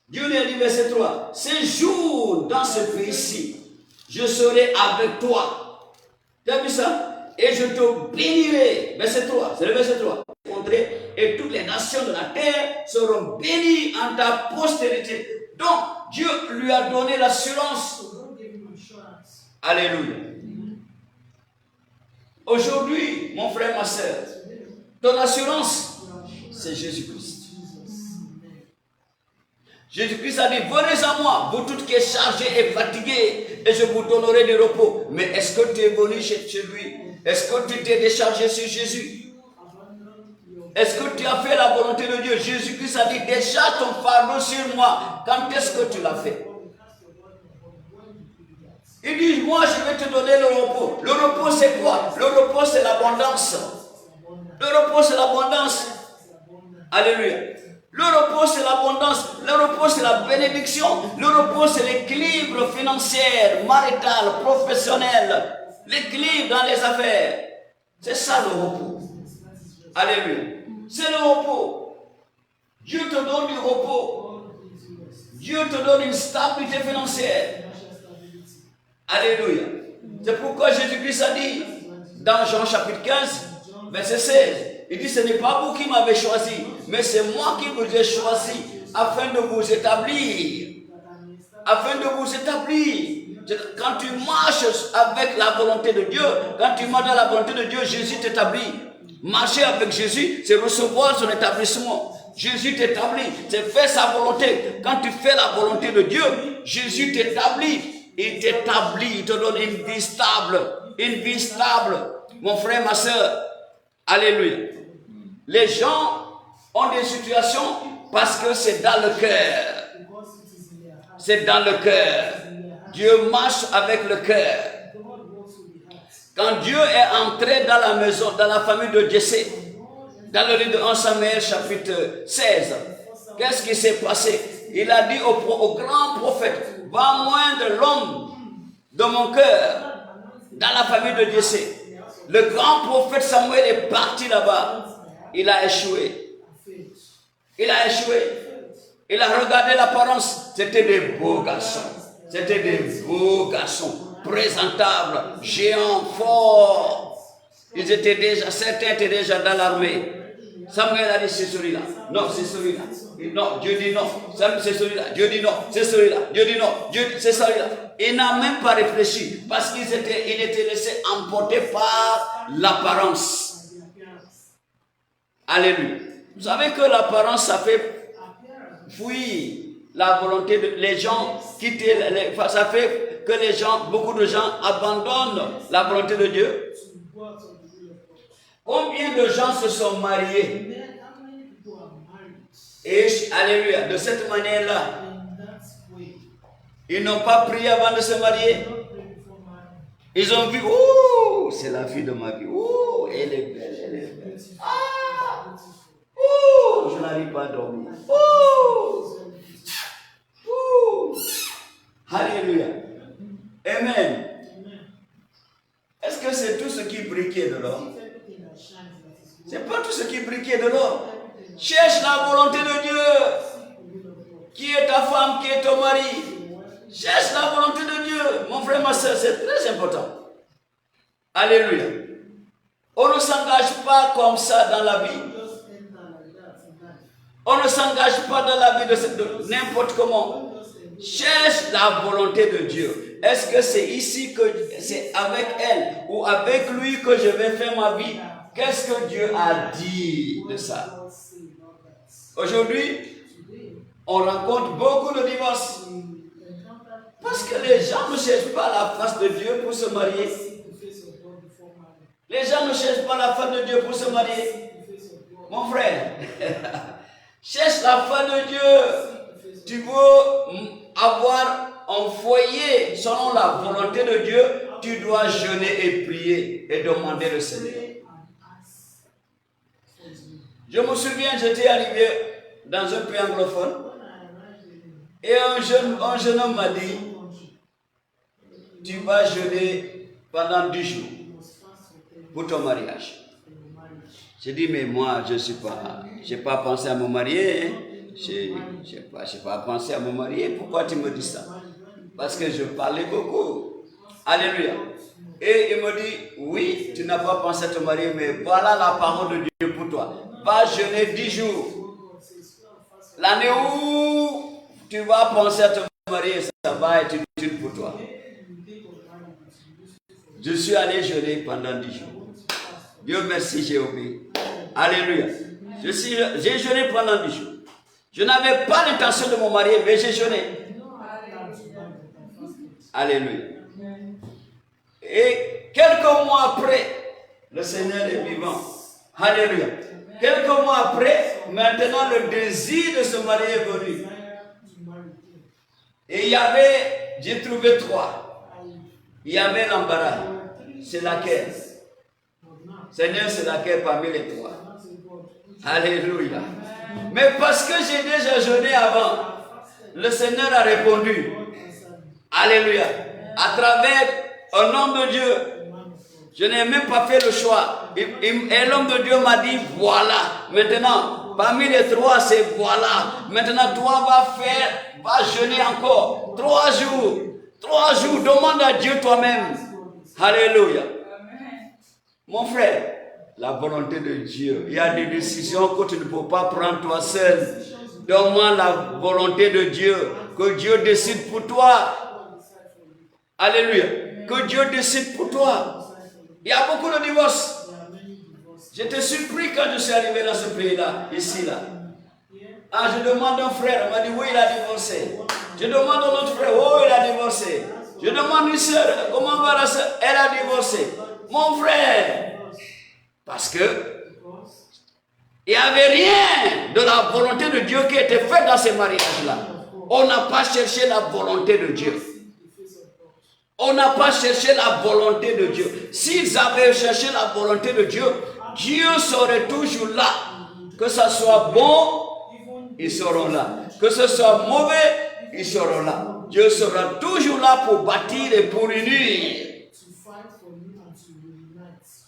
Dieu lui a dit verset 3. Séjourne dans ce pays-ci. Je serai avec toi. Tu as vu ça? Et je te bénirai. Verset 3. C'est le verset 3. nations de la terre seront bénies en ta postérité. Donc, Dieu lui a donné l'assurance. Alléluia. Aujourd'hui, mon frère, ma soeur, ton assurance, c'est Jésus-Christ. Jésus-Christ a dit, venez à moi, vous tous qui êtes chargés et fatigués, et je vous donnerai du repos. Mais est-ce que tu es venu chez lui? Est-ce que tu t'es déchargé sur Jésus? Est-ce que tu as fait la volonté de Dieu? Jésus-Christ a dit, décharge ton fardeau sur moi. Quand est-ce que tu l'as fait? Il dit, moi je vais te donner le repos. Le repos c'est quoi? Le repos c'est l'abondance. Le repos c'est l'abondance. Alléluia. Le repos c'est l'abondance. Le repos c'est la bénédiction. Le repos c'est l'équilibre financier, marital, professionnel. L'équilibre dans les affaires. C'est ça le repos. Alléluia. C'est le repos. Dieu te donne du repos. Dieu te donne une stabilité financière. Alléluia. C'est pourquoi Jésus-Christ a dit dans Jean chapitre 15, verset 16, il dit, ce n'est pas vous qui m'avez choisi, mais c'est moi qui vous ai choisi afin de vous établir. Afin de vous établir. Quand tu marches avec la volonté de Dieu, quand tu marches dans la volonté de Dieu, Jésus t'établit. Marcher avec Jésus, c'est recevoir son établissement. Jésus t'établit, c'est faire sa volonté. Quand tu fais la volonté de Dieu, Jésus t'établit. Il t'établit, il te donne une vie stable. Une vie stable. Mon frère, ma soeur, alléluia. Les gens ont des situations parce que c'est dans le cœur. C'est dans le cœur. Dieu marche avec le cœur. Quand Dieu est entré dans la maison, dans la famille de Jessé, dans le livre de 1 Samuel chapitre 16, qu'est-ce qui s'est passé? Il a dit au grand prophète, va moindre l'homme de mon cœur dans la famille de Jessé. Le grand prophète Samuel est parti là-bas. Il a échoué. Il a échoué. Il a regardé l'apparence. C'était des beaux garçons. C'était des beaux garçons. Présentables, géants, forts. Ils étaient déjà, certains étaient déjà dans l'armée. Samuel a dit c'est celui-là. Non, c'est celui-là. Non, Dieu dit non. C'est celui-là. Dieu dit non. C'est celui-là. Dieu dit non. Dieu dit c'est celui-là. Il n'a même pas réfléchi parce qu'il était laissé emporter par l'apparence. Alléluia. Vous savez que l'apparence, ça fait fuir la volonté de les gens quitter. Ça fait que les gens, beaucoup de gens abandonnent la volonté de Dieu. Combien de gens se sont mariés? Et, alléluia, de cette manière-là, ils n'ont pas prié avant de se marier. Ils ont vu, oh, c'est la fille de ma vie. Oh, elle est belle, elle est belle. Ah, oh, je n'arrive pas à dormir. Oh, oh, alléluia. Amen. Est-ce que c'est tout ce qui briquait de l'or? C'est pas tout ce qui briquait de l'or. Cherche la volonté de Dieu. Qui est ta femme, qui est ton mari? Cherche la volonté de Dieu. Mon frère, ma soeur, c'est très important. Alléluia. On ne s'engage pas comme ça dans la vie. On ne s'engage pas dans la vie de n'importe comment. Cherche la volonté de Dieu. Est-ce que c'est ici que c'est avec elle ou avec lui que je vais faire ma vie? Qu'est-ce que Dieu a dit de ça? Aujourd'hui, on rencontre beaucoup de divorces. Parce que les gens ne cherchent pas la face de Dieu pour se marier. Les gens ne cherchent pas la face de Dieu pour se marier. Mon frère, cherche la face de Dieu. Tu veux avoir un foyer selon la volonté de Dieu, tu dois jeûner et prier et demander le Seigneur. Je me souviens, j'étais arrivé dans un pays anglophone et un jeune homme m'a dit, tu vas jeûner pendant 10 jours pour ton mariage. J'ai dit, mais moi, je n'ai pas pensé à me marier. Je n'ai pas pensé à me marier. Pourquoi tu me dis ça? Parce que je parlais beaucoup. Alléluia. Et il me dit, oui, tu n'as pas pensé à te marier, mais voilà la parole de Dieu pour toi. Va jeûner 10 jours. L'année où tu vas penser à te marier, ça va être utile pour toi. Je suis allé jeûner pendant 10 jours. Dieu merci, j'ai obéi. Alléluia. J'ai jeûné pendant 10 jours. Je n'avais pas l'intention de me marier, mais j'ai jeûné. Alléluia. Et quelques mois après, le Seigneur est vivant. Alléluia. Quelques mois après, maintenant le désir de se marier est venu. Et il y avait, j'ai trouvé 3. Il y avait l'embarras. C'est laquelle? Seigneur, c'est laquelle parmi les 3? Alléluia. Mais parce que j'ai déjà jeûné avant, le Seigneur a répondu. Alléluia. À travers un homme de Dieu. Je n'ai même pas fait le choix. Et l'homme de Dieu m'a dit, voilà. Maintenant, parmi les 3, c'est voilà. Maintenant, toi va jeûner encore. 3 jours. 3 jours. Demande à Dieu toi-même. Alléluia. Mon frère, la volonté de Dieu. Il y a des décisions que tu ne peux pas prendre toi seul. Demande la volonté de Dieu. Que Dieu décide pour toi. Alléluia. Que Dieu décide pour toi. Il y a beaucoup de divorces. J'étais surpris quand je suis arrivé dans ce pays-là, ici, là. Ah, je demande à un frère, il m'a dit, oui, il a divorcé. Je demande à un autre frère, oh, il a divorcé. Je demande à une soeur, comment va la soeur? Elle a divorcé. Mon frère, parce que il n'y avait rien de la volonté de Dieu qui était fait dans ces mariages-là. On n'a pas cherché la volonté de Dieu. On n'a pas cherché la volonté de Dieu. S'ils avaient cherché la volonté de Dieu, Dieu serait toujours là. Que ce soit bon, ils seront là. Que ce soit mauvais, ils seront là. Dieu sera toujours là pour bâtir et pour unir.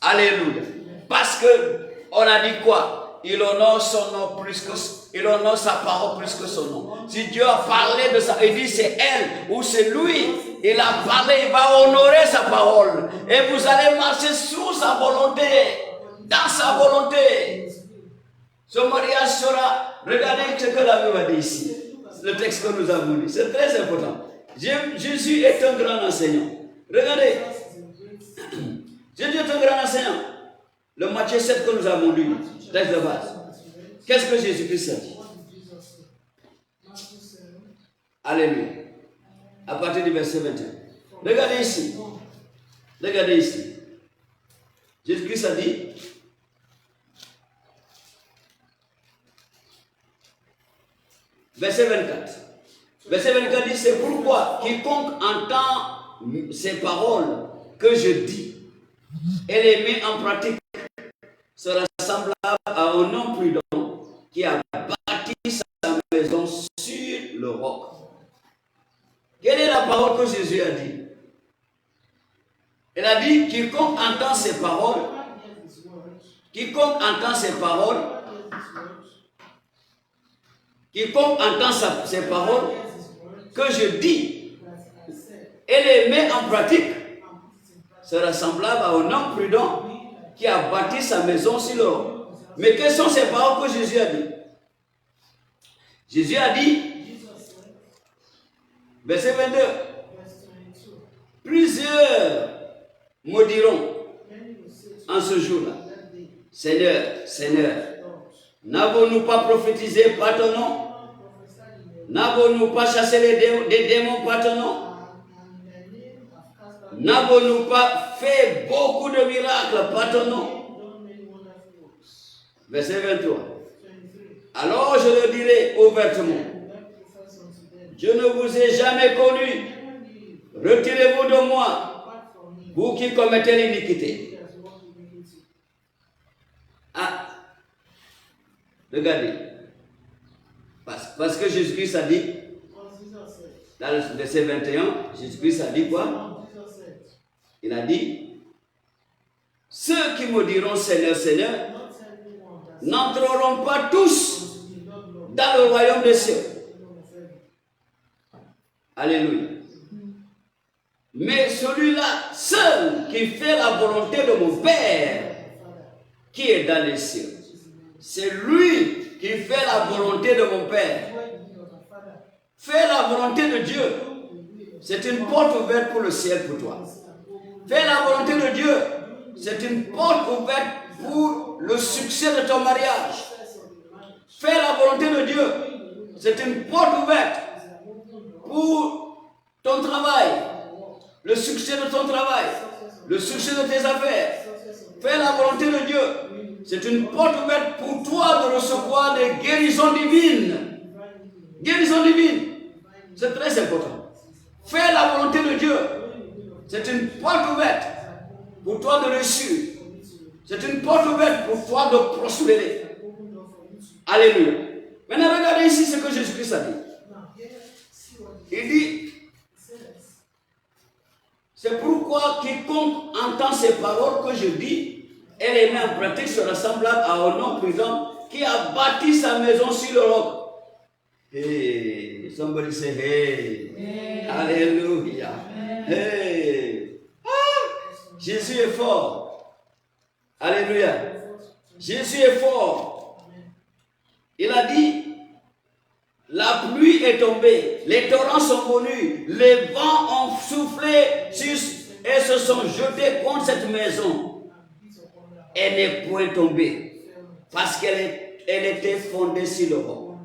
Alléluia. Parce que on a dit quoi? Il honore son nom plus que il honore sa parole plus que son nom. Si Dieu a parlé de ça, il dit c'est elle ou c'est lui. Il a parlé, il va honorer sa parole. Et vous allez marcher sous sa volonté, dans sa volonté. Ce mariage sera, regardez ce que la Bible a dit ici. Le texte que nous avons lu, c'est très important. Jésus est un grand enseignant. Regardez. Jésus est un grand enseignant. Le Matthieu 7 que nous avons lu, texte de base. Qu'est-ce que Jésus-Christ a dit? Alléluia. À partir du verset 21. Regardez ici. Regardez ici. Jésus-Christ a dit, verset 24. Verset 24 dit, c'est pourquoi quiconque entend ces paroles que je dis et les met en pratique sera semblable à un homme prudent qui a bâti sa maison sur le roc. Quelle est la parole que Jésus a dit? Il a dit, quiconque entend ces paroles, quiconque entend ces paroles, quiconque entend ces paroles que je dis et les met en pratique sera semblable à un homme prudent qui a bâti sa maison sur le roc. Mais quelles sont ces paroles que Jésus a dit? Jésus a dit, verset 22, plusieurs me diront en ce jour-là, Seigneur, Seigneur, n'avons-nous pas prophétisé par ton nom? N'avons-nous pas chassé des démons par ton nom? N'avons-nous pas fait beaucoup de miracles par ton nom? Verset 23. Alors je le dirai ouvertement, je ne vous ai jamais connu. Retirez-vous de moi, vous qui commettez l'iniquité. Ah, regardez. Parce que Jésus-Christ a dit, dans le verset 21, Jésus-Christ a dit quoi? Il a dit, ceux qui me diront Seigneur, Seigneur, n'entreront pas tous dans le royaume des cieux. Alléluia. Mais celui-là seul qui fait la volonté de mon Père qui est dans les cieux, c'est lui qui fait la volonté de mon Père. Fais la volonté de Dieu. C'est une porte ouverte pour le ciel pour toi. Fais la volonté de Dieu. C'est une porte ouverte pour le succès de ton mariage. Fais la volonté de Dieu. C'est une porte ouverte pour ton travail. Le succès de ton travail. Le succès de tes affaires. Fais la volonté de Dieu. C'est une porte ouverte pour toi de recevoir des guérisons divines. Guérison divine. C'est très important. Fais la volonté de Dieu. C'est une porte ouverte pour toi de réussir. C'est une porte ouverte pour toi de prospérer. Alléluia. Maintenant, regardez ici ce que Jésus-Christ a dit. Il dit, c'est pourquoi quiconque entend ces paroles que je dis et les met en pratique sera semblable à un homme prudent qui a bâti sa maison sur le roc. Hey, somebody say hey. Alléluia. Hey. Ah, Jésus est fort. Alléluia. Jésus est fort. Il a dit, la pluie est tombée, les torrents sont venus, les vents ont soufflé et se sont jetés contre cette maison. Elle n'est point tombée parce qu'elle était fondée sur le roc.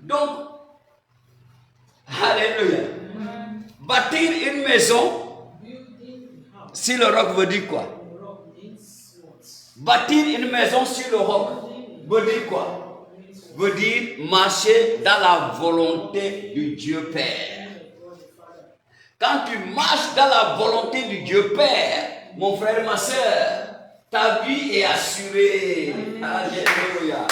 Donc, alléluia. Bâtir une maison sur le roc veut dire quoi? Bâtir une maison sur le roc veut dire quoi? Veut dire marcher dans la volonté du Dieu Père. Quand tu marches dans la volonté du Dieu Père, mon frère, ma soeur, ta vie est assurée. Alléluia.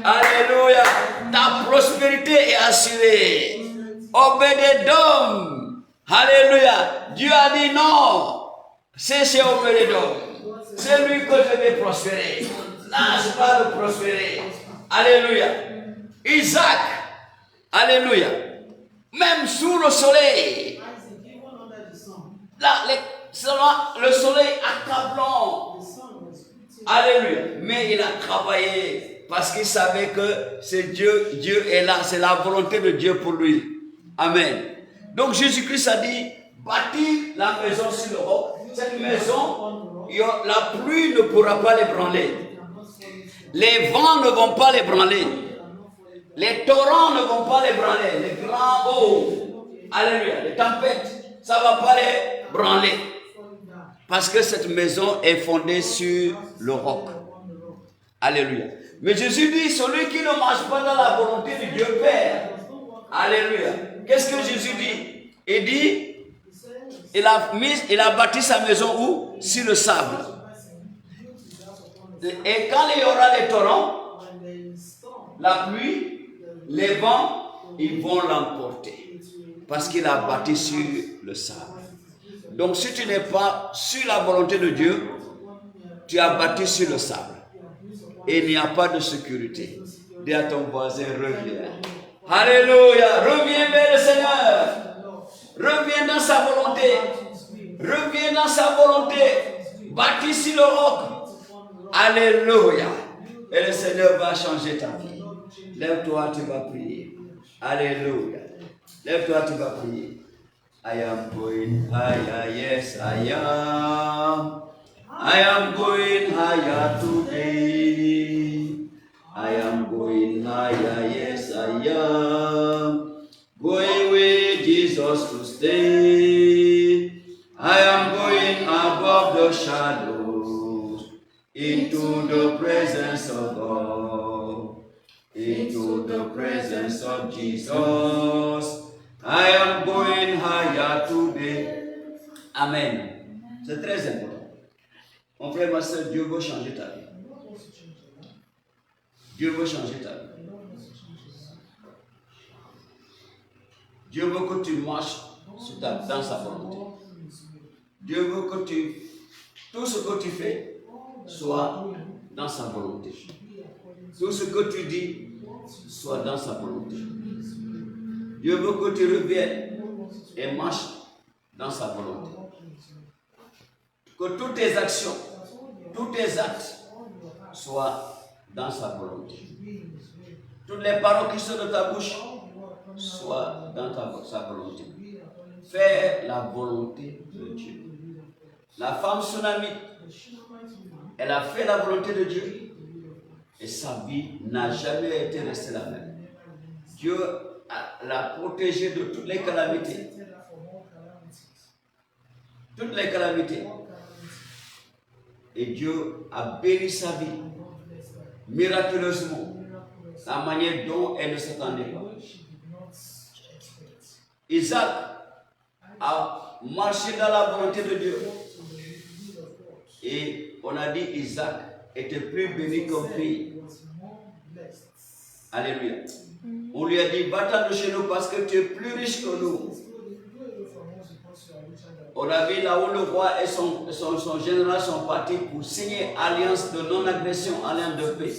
Alléluia. Ta prospérité est assurée. Obédédom. Alléluia. Dieu a dit non. C'est chez Obédédom. C'est lui que je vais prospérer. Lâche pas de prospérer. Alléluia. Isaac. Alléluia. Même sous le soleil. Là, le soleil accablant. Alléluia. Mais il a travaillé parce qu'il savait que c'est Dieu. Dieu est là. C'est la volonté de Dieu pour lui. Amen. Donc Jésus-Christ a dit, bâtir la maison sur le roc. Cette maison, la pluie ne pourra pas l'ébranler. Les vents ne vont pas l'ébranler. Les torrents ne vont pas l'ébranler. Les grands eaux. Alléluia. Les tempêtes, ça ne va pas les branler. Parce que cette maison est fondée sur le roc. Alléluia. Mais Jésus dit, celui qui ne marche pas dans la volonté du Dieu Père. Alléluia. Qu'est-ce que Jésus dit? Il dit, il a bâti sa maison où? Sur le sable. Et quand il y aura les torrents, la pluie, les vents, ils vont l'emporter. Parce qu'il a bâti sur le sable. Donc si tu n'es pas sur la volonté de Dieu, tu as bâti sur le sable. Et il n'y a pas de sécurité. Dis à ton voisin, reviens. Alléluia. Reviens vers le Seigneur. Reviens dans sa volonté. Reviens dans sa volonté. Bâti sur le roc. Alléluia. Et le Seigneur va changer ta vie. Lève-toi, tu vas prier. Alléluia. Lève-toi, tu vas prier. I am going higher, yes I am. I am going higher today. I am going higher, yes I am. Going with Jesus to stay. I am going above the shadows, into the presence of God, into the presence of Jesus. I am going higher today. Amen. C'est très important. Mon frère, ma soeur, Dieu veut changer ta vie. Dieu veut changer ta vie. Dieu veut que tu marches dans sa volonté. Dieu veut que tout ce que tu fais soit dans sa volonté. Tout ce que tu dis soit dans sa volonté. Dieu veut que tu reviennes et marches dans sa volonté. Que toutes tes actions, tous tes actes soient dans sa volonté. should be in His will. Toutes les paroles qui sortent de ta bouche All the word coming out soient dans sa volonté. should be according to Fais la volonté de the Dieu. will of God. La femme tsunamite, The Shunammite woman elle a fait la volonté de Dieu did the will of God. et sa vie n'a jamais été restée la même. Dieu l'a protégée de toutes les calamités. Protected her from all calamities. Toutes les calamités. All calamities. Et Dieu a béni sa vie And God blessed her. miraculeusement, Miraculous. la manière dont elle ne s'attendait The pas. way she did not expect. Isaac a marché dans la volonté de Dieu. Walked to the will of God. Et on a dit Isaac était plus béni qu'un pays. He was more blessed. Alléluia. On lui a dit, va-t'en de chez nous parce que tu es plus riche que nous. On a vu là où le roi et son général sont partis pour signer alliance de non-agression, alliance de paix.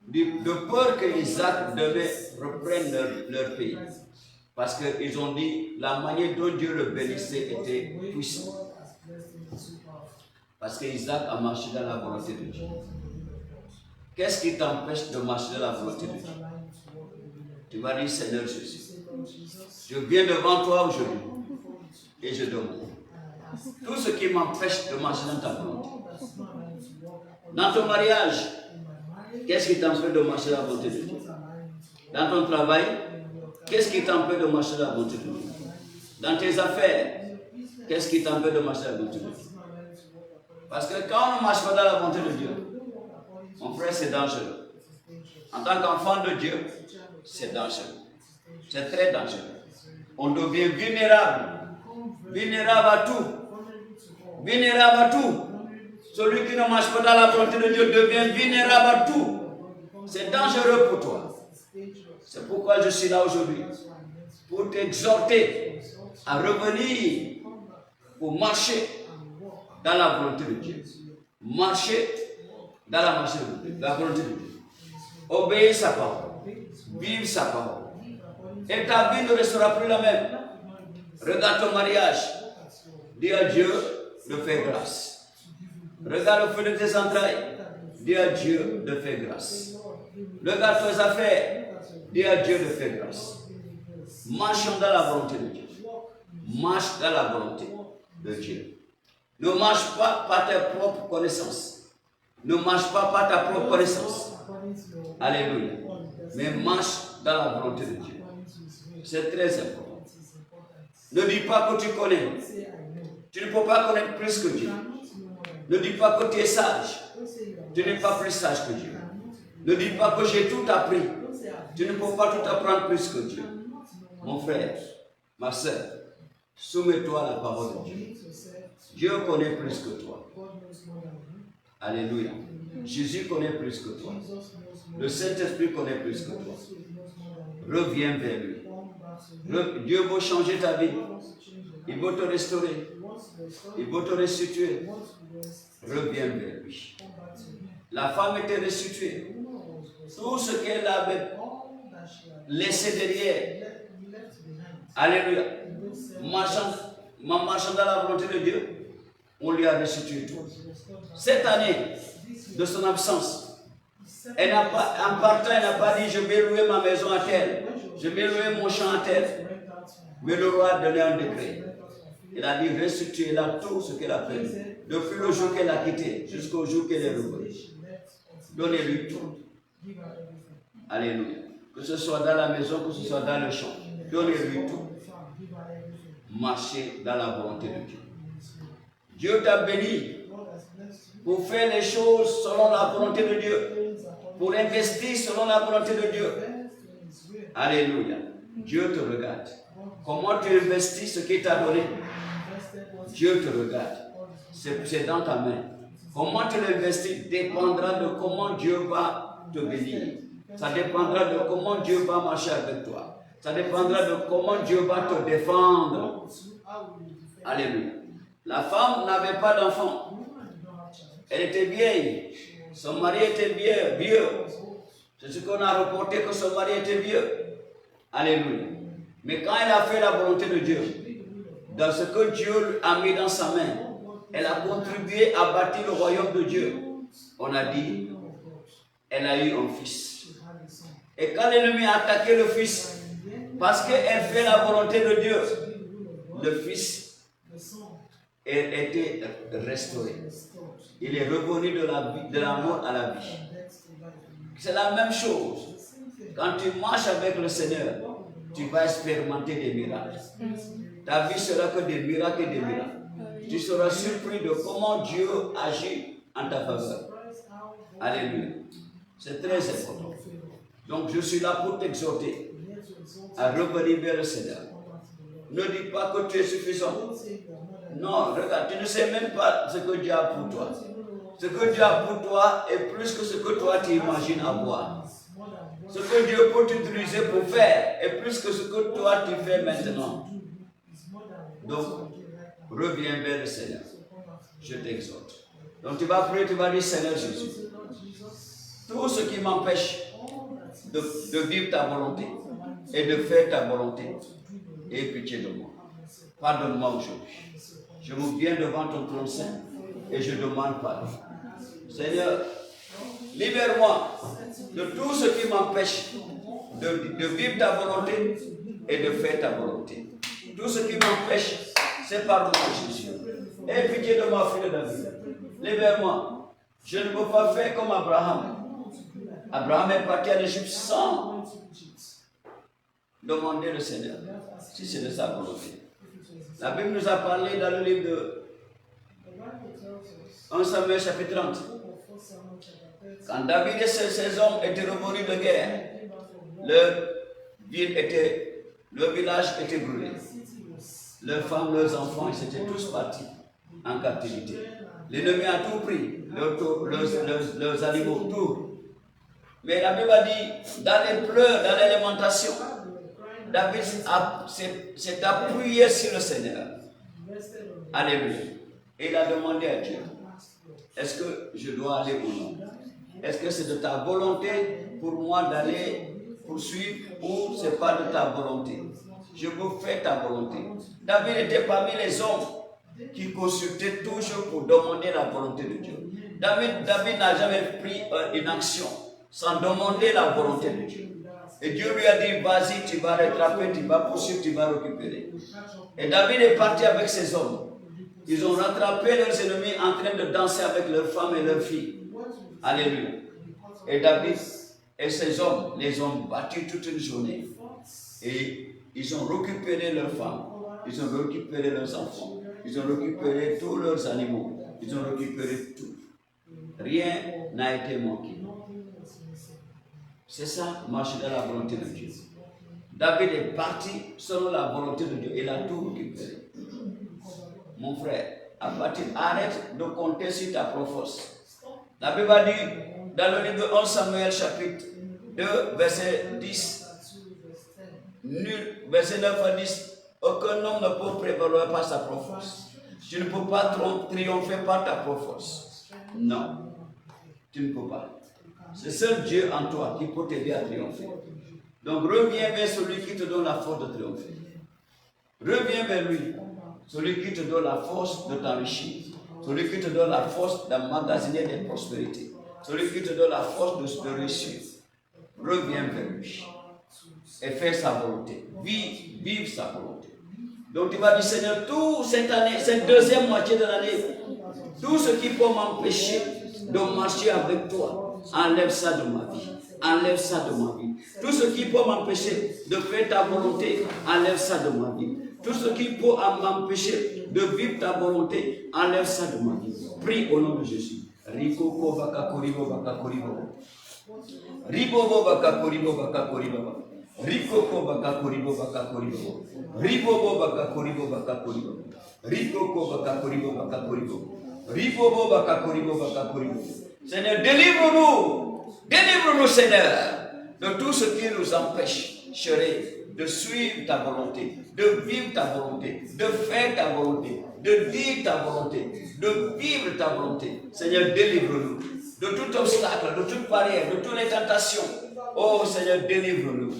De peur que Isaac devait reprendre leur pays. Parce qu'ils ont dit, la manière dont Dieu le bénissait était puissante. Parce qu'Isaac a marché dans la volonté de Dieu. Qu'est-ce qui t'empêche de marcher dans la volonté de Dieu? Tu vas dire, Seigneur Jésus, je viens devant toi aujourd'hui et je demande tout ce qui m'empêche de marcher dans ta volonté. Dans ton mariage, qu'est-ce qui t'empêche de marcher dans la volonté de Dieu? Dans ton travail, qu'est-ce qui t'empêche de marcher dans la volonté de Dieu? Dans tes affaires, qu'est-ce qui t'empêche de marcher dans la volonté de Dieu? Parce que quand on ne marche pas dans la volonté de Dieu, mon frère, c'est dangereux. En tant qu'enfant de Dieu, c'est dangereux. C'est très dangereux. On devient vulnérable. Vulnérable à tout. Vulnérable à tout. Celui qui ne marche pas dans la volonté de Dieu devient vulnérable à tout. C'est dangereux pour toi. C'est pourquoi je suis là aujourd'hui. Pour t'exhorter à revenir pour marcher dans la volonté de Dieu. Marcher dans la volonté de Dieu. Obéir sa parole. Vivre sa parole. Et ta vie ne restera plus la même. Regarde ton mariage. Dis à Dieu de faire grâce. Regarde le feu de tes entrailles. Dis à Dieu de faire grâce. Regarde tes affaires. Dis à Dieu de faire grâce. Marchons dans la volonté de Dieu. Marche dans la volonté de Dieu. Ne marche pas par tes propres connaissances. Ne marche pas par ta propre connaissance. Alléluia. Mais marche dans la volonté de Dieu. C'est très important. Ne dis pas que tu connais. Tu ne peux pas connaître plus que Dieu. Ne dis pas que tu es sage. Tu n'es pas plus sage que Dieu. Ne dis pas que j'ai tout appris. Tu ne peux pas tout apprendre plus que Dieu. Mon frère, ma soeur, soumets-toi à la parole de Dieu. Dieu connaît plus que toi. Alléluia. Jésus connaît plus que toi. Le Saint-Esprit connaît plus que toi. Reviens vers lui. Dieu veut changer ta vie. Il veut te restaurer. Il veut te restituer. Reviens vers lui. La femme était restituée. Tout ce qu'elle avait laissé derrière. Alléluia. Marchant dans la volonté de Dieu, on lui a restitué tout. Cette année de son absence, elle n'a pas, en partant, elle n'a pas dit je vais louer ma maison à tel, je vais louer mon champ à tel. Mais le roi a donné un décret. Il a dit restituez-la tout ce qu'elle a perdu. Depuis le jour qu'elle a quitté jusqu'au jour qu'elle est revenue. Donnez-lui tout. Alléluia. Que ce soit dans la maison, que ce soit dans le champ. Donnez-lui tout. Marchez dans la volonté de Dieu. Dieu t'a béni pour faire les choses selon la volonté de Dieu. Pour investir selon la volonté de Dieu. Alléluia. Dieu te regarde. Comment tu investis ce qu'il t'a donné? Dieu te regarde. C'est dans ta main. Comment tu l'investis dépendra de comment Dieu va te bénir. Ça dépendra de comment Dieu va marcher avec toi. Ça dépendra de comment Dieu va te défendre. Alléluia. La femme n'avait pas d'enfant. Elle était vieille. Son mari était vieux. C'est ce qu'on a reporté que son mari était vieux. Alléluia. Mais quand elle a fait la volonté de Dieu, dans ce que Dieu a mis dans sa main, elle a contribué à bâtir le royaume de Dieu. On a dit, elle a eu un fils. she had a son. Et quand l'ennemi a attaqué le fils, And then, parce qu'elle fait la volonté de Dieu, she did the will of God, le fils the son était restauré. was restored. Il est revenu de la mort à la vie. From death to life. C'est la même chose. The same thing. Quand tu marches avec le Seigneur, tu vas expérimenter des miracles. Ta vie sera que des miracles et des miracles. Tu seras surpris de comment Dieu agit en ta faveur. Alléluia. C'est très important. Donc je suis là pour t'exhorter à revenir vers le Seigneur. Ne dis pas que tu es suffisant. Non, regarde, tu ne sais même pas ce que Dieu a pour toi. Ce que Dieu a pour toi est plus que ce que toi tu imagines avoir. Ce que Dieu peut t'utiliser pour faire est plus que ce que toi tu fais maintenant. Donc, reviens vers le Seigneur. Je t'exhorte. Donc tu vas prier, tu vas dire Seigneur Jésus, tout ce qui m'empêche de vivre ta volonté et de faire ta volonté, aie pitié de moi. Pardonne-moi aujourd'hui. Je me viens devant ton trône saint et je demande pardon. Seigneur, libère-moi de tout ce qui m'empêche de vivre ta volonté et de faire ta volonté. Tout ce qui m'empêche, c'est pardon Jésus. Aie pitié de ma fille David. Libère-moi. Je ne peux pas faire comme Abraham. Abraham est parti en Égypte sans demander le Seigneur si c'est de sa volonté. La Bible nous a parlé dans le livre de 1 Samuel chapitre 30. Quand David et ses hommes étaient revenus de guerre, leur village était brûlé. Leurs femmes, leurs enfants, ils étaient tous partis en captivité. L'ennemi a tout pris, leurs animaux, tout. Mais la Bible a dit, dans les pleurs, dans les lamentations, David s'est appuyé sur le Seigneur. Alléluia. Et il a demandé à Dieu, est-ce que je dois aller ou non? Est-ce que c'est de ta volonté pour moi d'aller poursuivre ou c'est pas de ta volonté? Je veux faire ta volonté. David était parmi les hommes qui consultaient toujours pour demander la volonté de Dieu. David n'a jamais pris une action sans demander la volonté de Dieu. Et Dieu lui a dit, vas-y, tu vas rattraper, tu vas poursuivre, tu vas récupérer. Et David est parti avec ses hommes. Ils ont rattrapé leurs ennemis en train de danser avec leurs femmes et leurs filles. Alléluia. Et David et ses hommes les ont battus toute une journée. Et ils ont récupéré leurs femmes. Ils ont récupéré leurs enfants. Ils ont récupéré tous leurs animaux. Ils ont récupéré tout. Rien n'a été manqué. C'est ça, marcher dans la volonté de Dieu. David est parti selon la volonté de Dieu. Il a tout récupéré. Mon frère, arrête de compter sur ta propre force. La Bible a dit dans le livre de 1 Samuel chapitre 2, verset 10, verset 9 à 10, aucun homme ne peut prévaloir par sa propre force. Tu ne peux pas triompher par ta propre force. Non, tu ne peux pas. C'est seul Dieu en toi qui peut t'aider à triompher. Donc reviens vers celui qui te donne la force de triompher. Reviens vers lui, celui qui te donne la force de t'enrichir, celui qui te donne la force d'emmagasiner des prospérités, celui qui te donne la force de réussir. Reviens vers lui et fais sa volonté. Vive sa volonté. Donc tu vas dire, Seigneur, toute cette année, cette deuxième moitié de l'année, tout ce qui peut m'empêcher de marcher avec toi, enlève ça de ma vie. Enlève ça de ma vie. Tout ce qui peut m'empêcher de faire ta volonté, enlève ça de ma vie. Tout ce qui peut m'empêcher de vivre ta volonté, enlève ça de ma vie. Prie au nom de Jésus. Rikoko baka koribo baka koribo. Ribobo baka koribo baka koribo. Rikoko baka koribo baka koribo. Ribobo baka koribo baka koribo. Rikoko baka koribo baka koribo. Ribobo baka koribo baka koribo. Seigneur, délivre-nous. Délivre-nous, Seigneur, de tout ce qui nous empêche, chérie, de suivre ta volonté, de vivre ta volonté, de faire ta volonté, de dire ta volonté, de vivre ta volonté. Seigneur, délivre-nous de tout obstacle, de toute barrière, de toutes les tentations. Oh Seigneur, délivre-nous,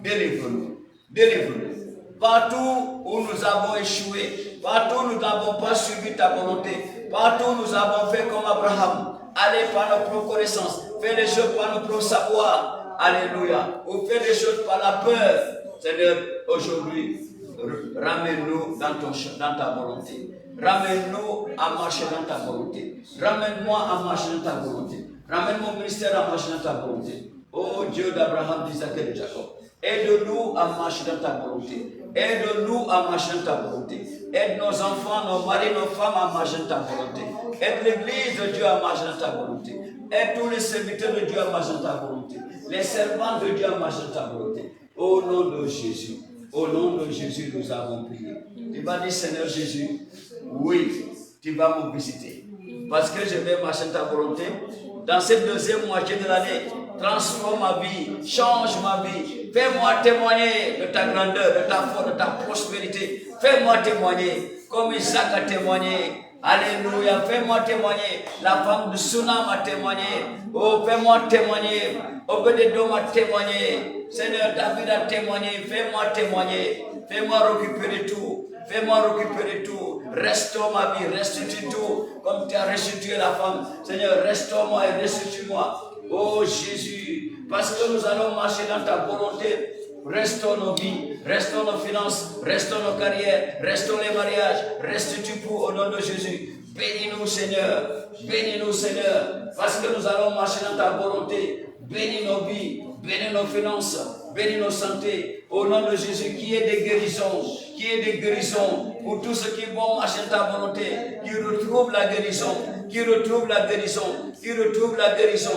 délivre-nous, délivre-nous. Partout où nous avons échoué, partout où nous n'avons pas suivi ta volonté, partout où nous avons fait comme Abraham, aller par notre propre connaissance, Fais les choses par notre propre savoir. Alléluia. Ou fais les choses par la peur. Seigneur, aujourd'hui, ramène-nous dans ta volonté. Ramène-nous à marcher dans ta volonté. Ramène-moi à marcher dans ta volonté. Ramène mon ministère à marcher dans ta volonté. Oh Dieu d'Abraham, d'Isaac et de Jacob. Aide-nous à marcher dans ta volonté. Aide-nous à marcher dans ta volonté. Aide nos enfants, nos maris, nos femmes à marcher dans ta volonté. Aide l'église de Dieu à marcher dans ta volonté. Aide tous les serviteurs de Dieu à marcher dans ta volonté. Les servants de Dieu à marcher dans ta volonté. Au nom de Jésus. Au nom de Jésus, nous avons prié. Tu vas dire, Seigneur Jésus, oui, tu vas me visiter. Parce que je vais marcher dans ta volonté. Dans cette deuxième moitié de l'année, transforme ma vie, change ma vie. Fais-moi témoigner de ta grandeur, de ta force, de ta prospérité. Fais-moi témoigner comme Isaac a témoigné. Alléluia, fais-moi témoigner. La femme de Sunam a témoigné. Oh, fais-moi témoigner. Obédédom a témoigné. Seigneur David a témoigné. Fais-moi témoigner. Fais-moi récupérer tout. Fais-moi récupérer tout. Restaure ma vie. Restitue tout. Comme tu as restitué la femme. Seigneur, restaure-moi et restitue-moi. Oh Jésus. Parce que nous allons marcher dans ta volonté. Restaure nos vies, restaure nos finances, restaure nos carrières, restaure les mariages, restitue tout au nom de Jésus. Bénis-nous Seigneur, bénis-nous Seigneur, parce que nous allons marcher dans ta volonté. Bénis nos vies, bénis nos finances, bénis nos santé. Au nom de Jésus, qui est des guérisons pour tous ceux qui vont marcher dans ta volonté, qui retrouvent la guérison, qui retrouvent la guérison, qui retrouvent la guérison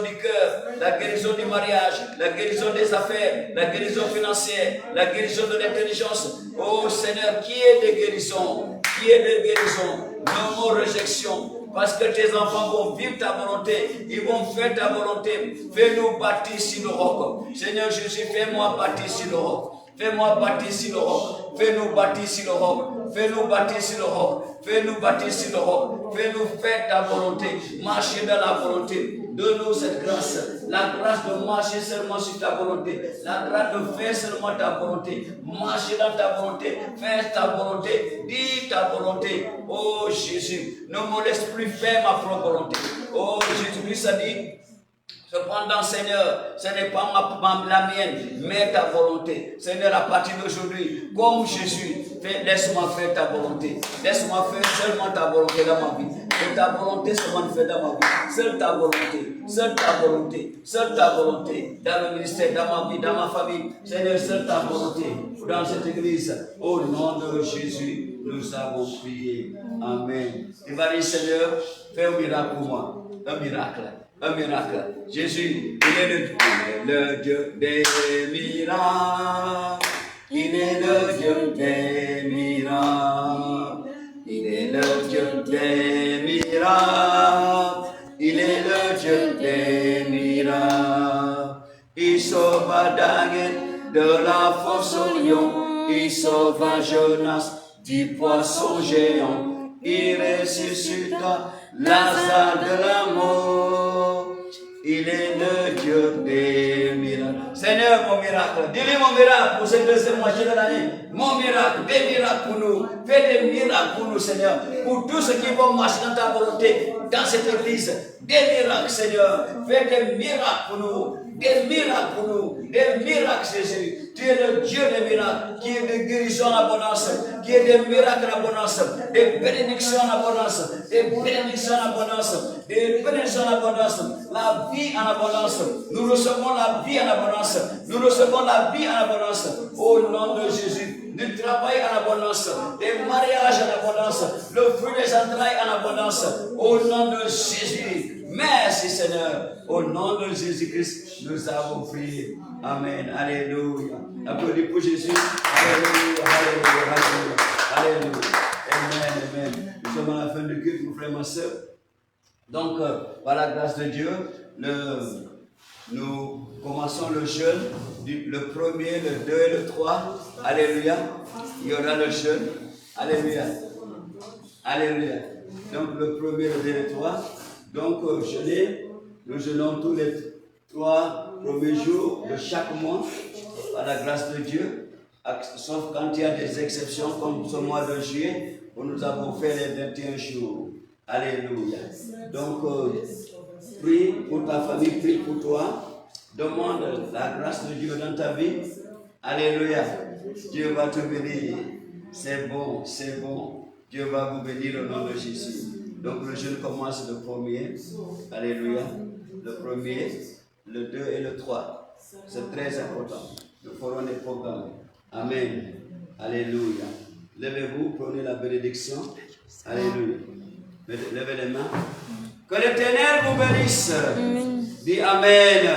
du cœur, la guérison du mariage, la guérison des affaires, la guérison financière, la guérison de l'intelligence. Oh Seigneur, qui est des guérisons, non mot réjection. Parce que tes enfants vont vivre ta volonté, ils vont faire ta volonté. Fais-nous bâtir sur le roc. Seigneur Jésus, fais-moi bâtir sur le roc. Fais-moi bâtir sur le roc. Fais-nous bâtir sur le roc. Fais-nous bâtir sur le roc. Fais-nous bâtir sur le roc. Fais-nous faire ta volonté. Marcher dans la volonté. Donne-nous cette grâce. La grâce de marcher seulement sur ta volonté. La grâce de faire seulement ta volonté. Marcher dans ta volonté. Faire ta volonté. Dis ta volonté. Oh Jésus, ne me laisse plus faire ma propre volonté. Oh Jésus-Christ a dit, cependant, Seigneur, ce n'est pas la mienne, mais ta volonté. Seigneur, à partir d'aujourd'hui, comme Jésus, laisse-moi faire ta volonté. Laisse-moi faire seulement ta volonté dans ma vie. Et ta volonté seulement faire dans ma vie. Seule ta volonté, seule ta volonté, seule ta volonté. Dans le ministère, dans ma vie, dans ma famille. Seigneur, seule ta volonté. Dans cette église, au nom de Jésus, nous avons prié. Amen. Tu vas dire, Seigneur, fais un miracle pour moi. Un miracle. Un miracle. Jésus, il est le Dieu des miracles. Il est le Dieu des miracles. Il est le Dieu des miracles. Il est le Dieu des miracles. Il sauva Daniel de la fosse au lion. Il sauva Jonas du poisson géant. Il ressuscita Lazare de la mort. Il est le Dieu des miracles. Seigneur, mon miracle. Dis-lui mon miracle pour cette deuxième moitié de l'année. Mon miracle, des miracles pour nous. Fais des miracles pour nous, Seigneur. Pour tous ceux qui vont marcher dans ta volonté, dans cette église. Des miracles, Seigneur. Fais des miracles pour nous. Des miracles pour nous. Des miracles, Jésus. Tu es le Dieu des miracles, qui est de guérison en abondance, qui est des miracles en abondance, des bénédictions en abondance, des bénédictions en abondance, des bénédictions en abondance, la vie en abondance. Nous recevons la vie en abondance. Nous recevons la vie en abondance. Au nom de Jésus. Du travail en abondance, des mariages en abondance, le fruit des entrailles en abondance. Au nom de Jésus. Merci Seigneur. Au nom de Jésus-Christ, nous avons prié. Amen. Alléluia. Applaudis pour Jésus. Alléluia. Alléluia. Alléluia. Amen. Amen. Nous sommes à la fin du culte, mon frère, ma soeur. Donc, par la grâce de Dieu, nous commençons le jeûne, le 1er, le 2 et le 3. Alléluia. Il y aura le jeûne. Alléluia. Alléluia. Donc, le 1er, le 2 et le 3. Donc, nous jeûnons tous les 3 premiers jours de chaque mois, par la grâce de Dieu, sauf quand il y a des exceptions, comme ce mois de juillet, où nous avons fait les 21 jours. Alléluia. Donc, Prie pour ta famille, prie pour toi. Demande la grâce de Dieu dans ta vie. Alléluia. Dieu va te bénir. C'est bon, c'est bon. Dieu va vous bénir au nom de Jésus. Donc le jeûne commence le 1er. Alléluia. Le 1er, le 2 et le 3. C'est très important. Nous ferons des programmes. Amen. Alléluia. Levez-vous, prenez la bénédiction. Alléluia. Levez les mains. Que l'Éternel vous bénisse. Dis Amen.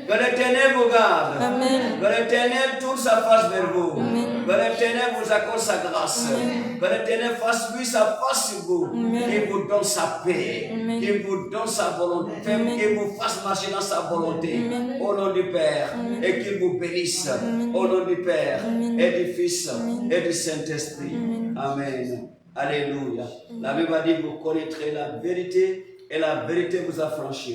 Que l'Éternel vous garde. Amen. Que l'Éternel tourne sa face vers vous. Amen. Que l'Éternel vous accorde sa grâce. Amen. Que l'Éternel fasse lui sa face sur vous. Amen. Qu'il vous donne sa paix. Amen. Qu'il vous donne sa volonté. Amen. Qu'il vous fasse marcher dans sa volonté. Amen. Au nom du Père. Amen. Et qu'il vous bénisse. Amen. Au nom du Père. Amen. Et du Fils. Amen. Et du Saint-Esprit. Amen. Amen. Alléluia. La Bible a dit, vous connaîtrez la vérité et la vérité vous affranchira.